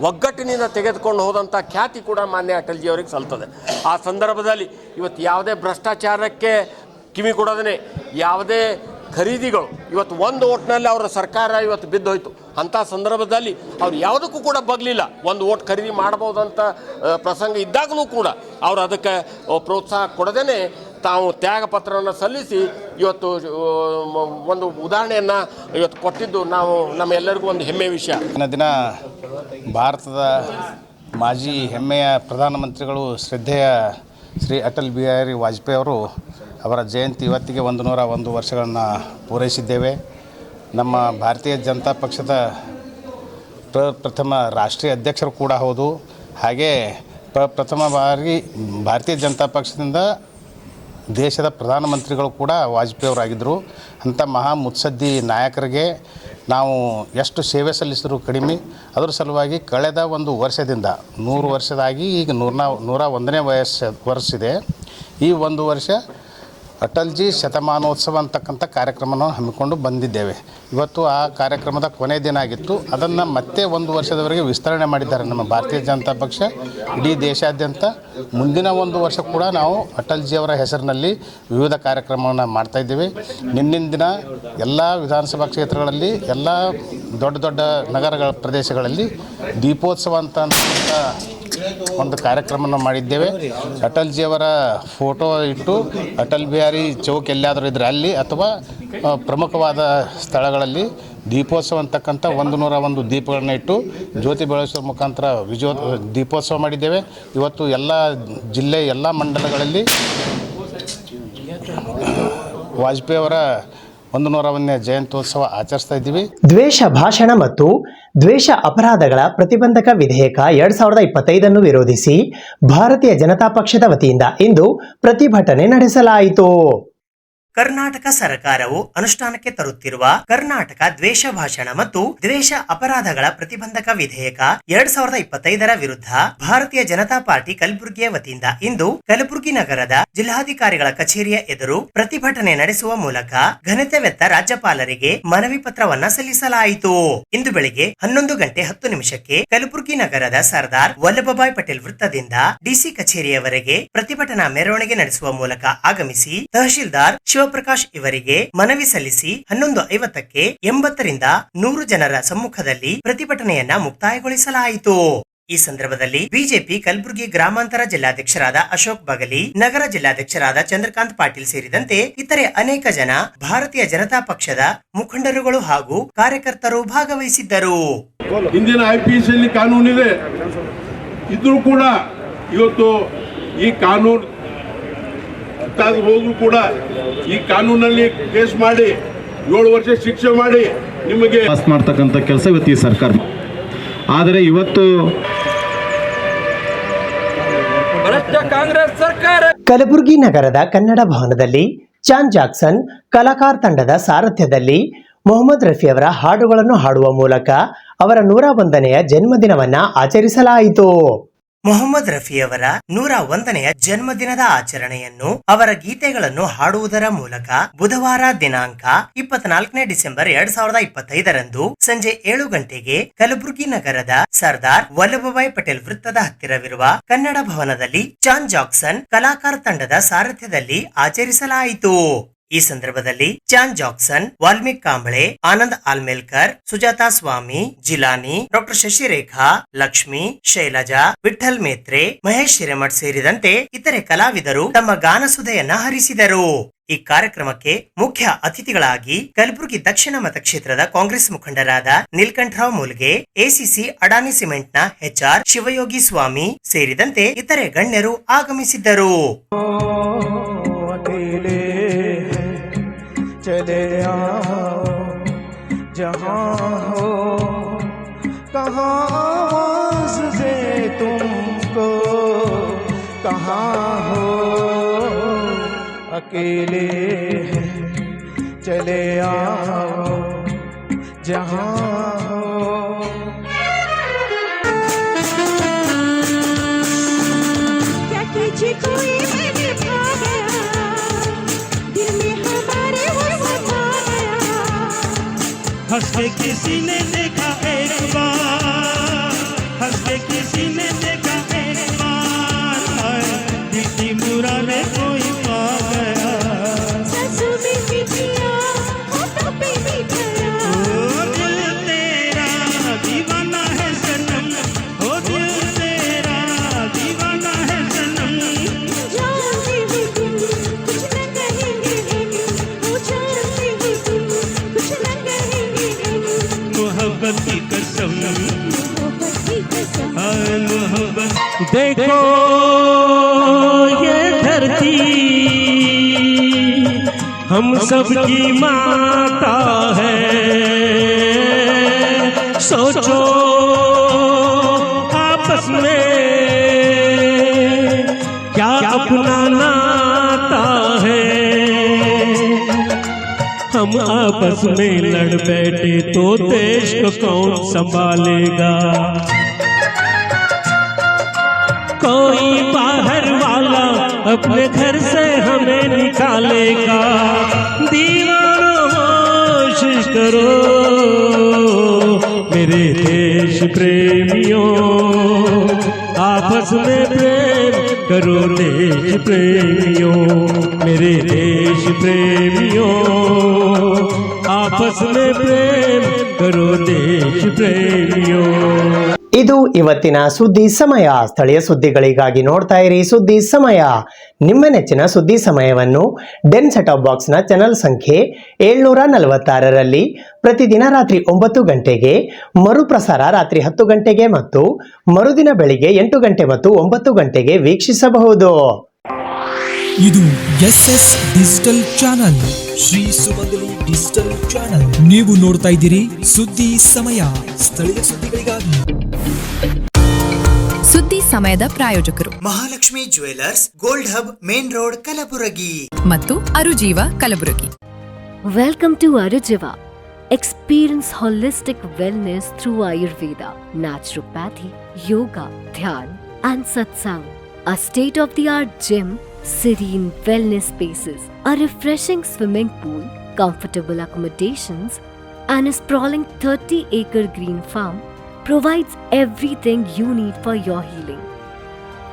ಒಗ್ಗಟ್ಟಿನಿಂದ ತೆಗೆದುಕೊಂಡು ಹೋದಂಥ ಖ್ಯಾತಿ ಕೂಡ ಮಾನ್ಯ ಅಟಲ್ಜಿ ಅವರಿಗೆ ಸಲ್ತದೆ. ಆ ಸಂದರ್ಭದಲ್ಲಿ ಇವತ್ತು ಯಾವುದೇ ಭ್ರಷ್ಟಾಚಾರಕ್ಕೆ ಕಿವಿ ಕೊಡೋದೇ, ಯಾವುದೇ ಖರೀದಿಗಳು, ಇವತ್ತು ಒಂದು ಓಟ್ನಲ್ಲಿ ಅವರ ಸರ್ಕಾರ ಇವತ್ತು ಬಿದ್ದೋಯ್ತು. ಅಂಥ ಸಂದರ್ಭದಲ್ಲಿ ಅವ್ರು ಯಾವುದಕ್ಕೂ ಕೂಡ ಬಗ್ಲಿಲ್ಲ. ಒಂದು ಓಟ್ ಖರೀದಿ ಮಾಡ್ಬೋದಂತ ಪ್ರಸಂಗ ಇದ್ದಾಗಲೂ ಕೂಡ ಅವರು ಅದಕ್ಕೆ ಪ್ರೋತ್ಸಾಹ ಕೊಡದೇ ತಾವು ತ್ಯಾಗ ಪತ್ರವನ್ನು ಸಲ್ಲಿಸಿ ಇವತ್ತು ಒಂದು ಉದಾಹರಣೆಯನ್ನು ಇವತ್ತು ಕೊಟ್ಟಿದ್ದು ನಾವು ನಮ್ಮೆಲ್ಲರಿಗೂ ಒಂದು ಹೆಮ್ಮೆಯ ವಿಷಯ. ದಿನ ಭಾರತದ ಮಾಜಿ ಹೆಮ್ಮೆಯ ಪ್ರಧಾನಮಂತ್ರಿಗಳು ಶ್ರದ್ಧೆಯ ಶ್ರೀ ಅಟಲ್ ಬಿಹಾರಿ ವಾಜಪೇಯಿ ಅವರು ಅವರ ಜಯಂತಿ ಇವತ್ತಿಗೆ 101 ವರ್ಷಗಳನ್ನು ಪೂರೈಸಿದ್ದೇವೆ. ನಮ್ಮ ಭಾರತೀಯ ಜನತಾ ಪಕ್ಷದ ಪ್ರಥಮ ರಾಷ್ಟ್ರೀಯ ಅಧ್ಯಕ್ಷರು ಕೂಡ ಹೌದು. ಹಾಗೆ ಪ್ರಥಮ ಬಾರಿ ಭಾರತೀಯ ಜನತಾ ಪಕ್ಷದಿಂದ ದೇಶದ ಪ್ರಧಾನಮಂತ್ರಿಗಳು ಕೂಡ ವಾಜಪೇಯಿ ಅವರಾಗಿದ್ದರು. ಅಂಥ ಮಹಾ ಮುತ್ಸದ್ದಿ ನಾಯಕರಿಗೆ ನಾವು ಎಷ್ಟು ಸೇವೆ ಸಲ್ಲಿಸಿದ್ರು ಕಡಿಮೆ. ಅದರ ಸಲುವಾಗಿ ಕಳೆದ ಒಂದು ವರ್ಷದಿಂದ 100 ವರ್ಷದಾಗಿ ಈಗ 101ನೇ ವರ್ಷ ಇದೆ. ಈ ಒಂದು ವರ್ಷ ಅಟಲ್ಜಿ ಶತಮಾನೋತ್ಸವ ಅಂತಕ್ಕಂಥ ಕಾರ್ಯಕ್ರಮವನ್ನು ಹಮ್ಮಿಕೊಂಡು ಬಂದಿದ್ದೇವೆ. ಇವತ್ತು ಆ ಕಾರ್ಯಕ್ರಮದ ಕೊನೆ ದಿನ ಆಗಿತ್ತು. ಅದನ್ನು ಮತ್ತೆ 1 ವರ್ಷದವರೆಗೆ ವಿಸ್ತರಣೆ ಮಾಡಿದ್ದಾರೆ ನಮ್ಮ ಭಾರತೀಯ ಜನತಾ ಪಕ್ಷ ಇಡೀ ದೇಶಾದ್ಯಂತ. ಮುಂದಿನ 1 ವರ್ಷ ಕೂಡ ನಾವು ಅಟಲ್ಜಿಯವರ ಹೆಸರಿನಲ್ಲಿ ವಿವಿಧ ಕಾರ್ಯಕ್ರಮವನ್ನು ಮಾಡ್ತಾಯಿದ್ದೇವೆ. ನಿನ್ನಿನ ದಿನ ಎಲ್ಲ ವಿಧಾನಸಭಾ ಕ್ಷೇತ್ರಗಳಲ್ಲಿ, ಎಲ್ಲ ದೊಡ್ಡ ದೊಡ್ಡ ನಗರಗಳ ಪ್ರದೇಶಗಳಲ್ಲಿ ದೀಪೋತ್ಸವ ಅಂತ ಒಂದು ಕಾರ್ಯಕ್ರಮವನ್ನು ಮಾಡಿದ್ದೇವೆ. ಅಟಲ್ಜಿಯವರ ಫೋಟೋ ಇಟ್ಟು ಅಟಲ್ ಬಿಹಾರಿ ಚೌಕ್ ಎಲ್ಲಾದರೂ ಇದ್ದರೆ ಅಲ್ಲಿ ಅಥವಾ ಪ್ರಮುಖವಾದ ಸ್ಥಳಗಳಲ್ಲಿ ದೀಪೋತ್ಸವ ಅಂತಕ್ಕಂಥ 101 ದೀಪಗಳನ್ನು ಇಟ್ಟು ಜ್ಯೋತಿ ಬೆಳೆಸುವ ಮುಖಾಂತರ ದೀಪೋತ್ಸವ ಮಾಡಿದ್ದೇವೆ. ಇವತ್ತು ಎಲ್ಲ ಜಿಲ್ಲೆ, ಎಲ್ಲ ಮಂಡಲಗಳಲ್ಲಿ ವಾಜಪೇಯಿ ಅವರ 101ನೇ ಜಯಂತ್ಯೋತ್ಸವ ಆಚರಿಸ್ತಾ ಇದ್ದೀವಿ. ದ್ವೇಷ ಭಾಷಣ ಮತ್ತು ದ್ವೇಷ ಅಪರಾಧಗಳ ಪ್ರತಿಬಂಧಕ ವಿಧೇಯಕ 2025 ವಿರೋಧಿಸಿ ಭಾರತೀಯ ಜನತಾ ಪಕ್ಷದ ವತಿಯಿಂದ ಇಂದು ಪ್ರತಿಭಟನೆ ನಡೆಸಲಾಯಿತು. ಕರ್ನಾಟಕ ಸರ್ಕಾರವು ಅನುಷ್ಠಾನಕ್ಕೆ ತರುತ್ತಿರುವ ಕರ್ನಾಟಕ ದ್ವೇಷ ಭಾಷಣ ಮತ್ತು ದ್ವೇಷ ಅಪರಾಧಗಳ ಪ್ರತಿಬಂಧಕ ವಿಧೇಯಕ 2025 ವಿರುದ್ಧ ಭಾರತೀಯ ಜನತಾ ಪಾರ್ಟಿ ಕಲಬುರಗಿಯ ವತಿಯಿಂದ ಇಂದು ಕಲಬುರಗಿ ನಗರದ ಜಿಲ್ಲಾಧಿಕಾರಿಗಳ ಕಚೇರಿಯ ಎದುರು ಪ್ರತಿಭಟನೆ ನಡೆಸುವ ಮೂಲಕ ಘನತೆವೆತ್ತ ರಾಜ್ಯಪಾಲರಿಗೆ ಮನವಿ ಪತ್ರವನ್ನ ಸಲ್ಲಿಸಲಾಯಿತು. ಇಂದು ಬೆಳಿಗ್ಗೆ 11:10 ಕಲಬುರಗಿ ನಗರದ ಸರ್ದಾರ್ ವಲ್ಲಭಭಾಯ್ ಪಟೇಲ್ ವೃತ್ತದಿಂದ ಡಿಸಿ ಕಚೇರಿಯವರೆಗೆ ಪ್ರತಿಭಟನಾ ಮೆರವಣಿಗೆ ನಡೆಸುವ ಮೂಲಕ ಆಗಮಿಸಿ ತಹಶೀಲ್ದಾರ್ ಶಿವಪ್ರಕಾಶ್ ಇವರಿಗೆ ಮನವಿ ಸಲ್ಲಿಸಿ 11:50ಕ್ಕೆ 80ರಿಂದ 100 ಜನರ ಸಮ್ಮುಖದಲ್ಲಿ ಪ್ರತಿಭಟನೆಯನ್ನ ಮುಕ್ತಾಯಗೊಳಿಸಲಾಯಿತು. ಈ ಸಂದರ್ಭದಲ್ಲಿ ಬಿಜೆಪಿ ಕಲಬುರಗಿ ಗ್ರಾಮಾಂತರ ಜಿಲ್ಲಾಧ್ಯಕ್ಷರಾದ ಅಶೋಕ್ ಬಗಲಿ, ನಗರ ಜಿಲ್ಲಾಧ್ಯಕ್ಷರಾದ ಚಂದ್ರಕಾಂತ್ ಪಾಟೀಲ್ ಸೇರಿದಂತೆ ಇತರೆ ಅನೇಕ ಜನ ಭಾರತೀಯ ಜನತಾ ಪಕ್ಷದ ಮುಖಂಡರುಗಳು ಹಾಗೂ ಕಾರ್ಯಕರ್ತರು ಭಾಗವಹಿಸಿದ್ದರು. ಇಂದಿನ IPC ಅಲ್ಲಿ ಕಾನೂನಿದೆ, ಇದ್ರೂ ಕೂಡ ಇವತ್ತು ಈ ಕಾನೂನು ಹೋದ್ರು ಕೂಡ ಈ ಕಾನೂನಲ್ಲಿ ಕೇಸ್ ಮಾಡಿ 7 ವರ್ಷ ಶಿಕ್ಷೆ ಮಾಡಿ ನಿಮಗೆ ಪಾಸ್ ಮಾಡ್ತಕ್ಕಂಥ ಕೆಲಸ ಇವತ್ತು ಈ ಸರ್ಕಾರ. ಆದರೆ ಇವತ್ತು ಕಾಂಗ್ರೆಸ್ ಸರ್ಕಾರ ಕಲಬುರಗಿ ನಗರದ ಕನ್ನಡ ಭವನದಲ್ಲಿ ಚಾನ್ ಜಾಕ್ಸನ್ ಕಲಾಕಾರ ತಂಡದ ಸಾರಥ್ಯದಲ್ಲಿ ಮೊಹಮ್ಮದ್ ರಫಿ ಅವರ ಹಾಡುಗಳನ್ನು ಹಾಡುವ ಮೂಲಕ ಅವರ 101ನೆಯ ಜನ್ಮದಿನವನ್ನ ಆಚರಿಸಲಾಯಿತು. ಮೊಹಮ್ಮದ್ ರಫಿಯವರ 101ನೆಯ ಜನ್ಮದಿನದ ಆಚರಣೆಯನ್ನು ಅವರ ಗೀತೆಗಳನ್ನು ಹಾಡುವುದರ ಮೂಲಕ ಬುಧವಾರ ದಿನಾಂಕ 24 ಡಿಸೆಂಬರ್ 2025 ಸಂಜೆ 7 ಗಂಟೆಗೆ ಕಲಬುರಗಿ ನಗರದ ಸರ್ದಾರ್ ವಲ್ಲಭಭಾಯ್ ಪಟೇಲ್ ವೃತ್ತದ ಹತ್ತಿರವಿರುವ ಕನ್ನಡ ಭವನದಲ್ಲಿ ಚಾನ್ ಜಾಕ್ಸನ್ ಕಲಾಕಾರ ತಂಡದ ಸಾರಥ್ಯದಲ್ಲಿ ಆಚರಿಸಲಾಯಿತು. ಈ ಸಂದರ್ಭದಲ್ಲಿ ಚಾನ್ ಜಾಕ್ಸನ್, ವಾಲ್ಮೀಕ್ ಕಾಂಬಳೆ, ಆನಂದ್ ಆಲ್ಮೇಲ್ಕರ್, ಸುಜಾತಾ ಸ್ವಾಮಿ, ಜಿಲಾನಿ, ಡಾಕ್ಟರ್ ಶಶಿರೇಖಾ, ಲಕ್ಷ್ಮಿ, ಶೈಲಜಾ, ವಿಠಲ್ ಮೇತ್ರೆ, ಮಹೇಶ್ ಹಿರೇಮಠ್ ಸೇರಿದಂತೆ ಇತರೆ ಕಲಾವಿದರು ತಮ್ಮ ಗಾನಸುಧೆಯನ್ನ ಹರಿಸಿದರು. ಈ ಕಾರ್ಯಕ್ರಮಕ್ಕೆ ಮುಖ್ಯ ಅತಿಥಿಗಳಾಗಿ ಕಲಬುರಗಿ ದಕ್ಷಿಣ ಮತಕ್ಷೇತ್ರದ ಕಾಂಗ್ರೆಸ್ ಮುಖಂಡರಾದ ನೀಲಕಂಠರಾವ್ ಮೂಲ್ಗೆ, ಎಸಿಸಿ ಅಡಾನಿ ಸಿಮೆಂಟ್ನ HR ಶಿವಯೋಗಿ ಸ್ವಾಮಿ ಸೇರಿದಂತೆ ಇತರೆ ಗಣ್ಯರು ಆಗಮಿಸಿದ್ದರು. अकेले चले आओ जहाँ हो। क्या कीजिए कोई मैंने खा गया, दिल में हमारे वो समा गया। हंस के किसी ने देखा एक बार, हंस के किसी ने देखा एक बार, दिल की मुरादें कोई पा गया। सासों में मिठिया, होठों पे मिठाया, ओ दिल तेरा दीवाना है सनम, ओ दिल तेरा दीवाना है सनम। जानते हो तुम कुछ न कहेंगे हम, ओ जानते हो तुम कुछ न कहेंगे हम। मोहब्बत की कसम, मोहब्बत की कसम, हाय मोहब्बत। देखो ये धरती हम सबकी माता है, सोचो आपस में क्या अपना नाता है। हम आपस में लड़ बैठे तो देश को कौन संभालेगा। कोई बाहर वाला अपने घर से हमें निकालेगा। दीवानों होश करो मेरे देश प्रेमियों, आपस में प्रेम करो देश प्रेमियों, मेरे देश प्रेमियों, आपस में प्रेम करो देश प्रेमियों। ಇದು ಇವತ್ತಿನ ಸುದ್ದಿ ಸಮಯ. ಸ್ಥಳೀಯ ಸುದ್ದಿಗಳಿಗಾಗಿ ನೋಡ್ತಾ ಇರಿ ಸುದ್ದಿ ಸಮಯ. ನಿಮ್ಮ ನೆಚ್ಚಿನ ಸುದ್ದಿ ಸಮಯವನ್ನು ಡೆನ್ ಸೆಟಾಪ್ ಬಾಕ್ಸ್ನ ಚಾನೆಲ್ ಸಂಖ್ಯೆ 746ರಲ್ಲಿ ಪ್ರತಿದಿನ ರಾತ್ರಿ 9 ಗಂಟೆಗೆ, ಮರುಪ್ರಸಾರ ರಾತ್ರಿ 10 ಗಂಟೆಗೆ ಮತ್ತು ಮರುದಿನ ಬೆಳಿಗ್ಗೆ 8 ಗಂಟೆ ಮತ್ತು 9 ಗಂಟೆಗೆ ವೀಕ್ಷಿಸಬಹುದು. ಇದು SS ಡಿಜಿಟಲ್ ಚಾನಲ್, ಶ್ರೀ ಸುಮಂಗಲಿ ಡಿಜಿಟಲ್ ಚಾನಲ್. ನೀವು ನೋಡ್ತಾ ಇದ್ದೀರಿ ಸುದ್ದಿ ಸಮಯ, ಸ್ಥಳೀಯ ಸುದ್ದಿಗಳಿಗಾಗಿ. ಸುದ್ದಿ ಸಮಯದ ಪ್ರಾಯೋಜಕರು Mahalakshmi jewellers, gold hub, main road, Kalaburagi ಮತ್ತು ಅರುಜೀವ Kalaburagi. Welcome to Arujiva. Experience holistic wellness through Ayurveda, naturopathy, yoga, dhyan, and satsang. A state-of-the-art gym, serene wellness spaces, a refreshing swimming pool, comfortable accommodations, and a sprawling 30-acre green farm provides everything you need for your healing.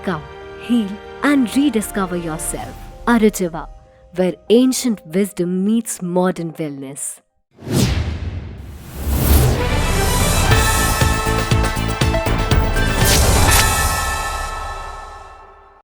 Come, heal, and rediscover yourself. Arujiva, where ancient wisdom meets modern wellness.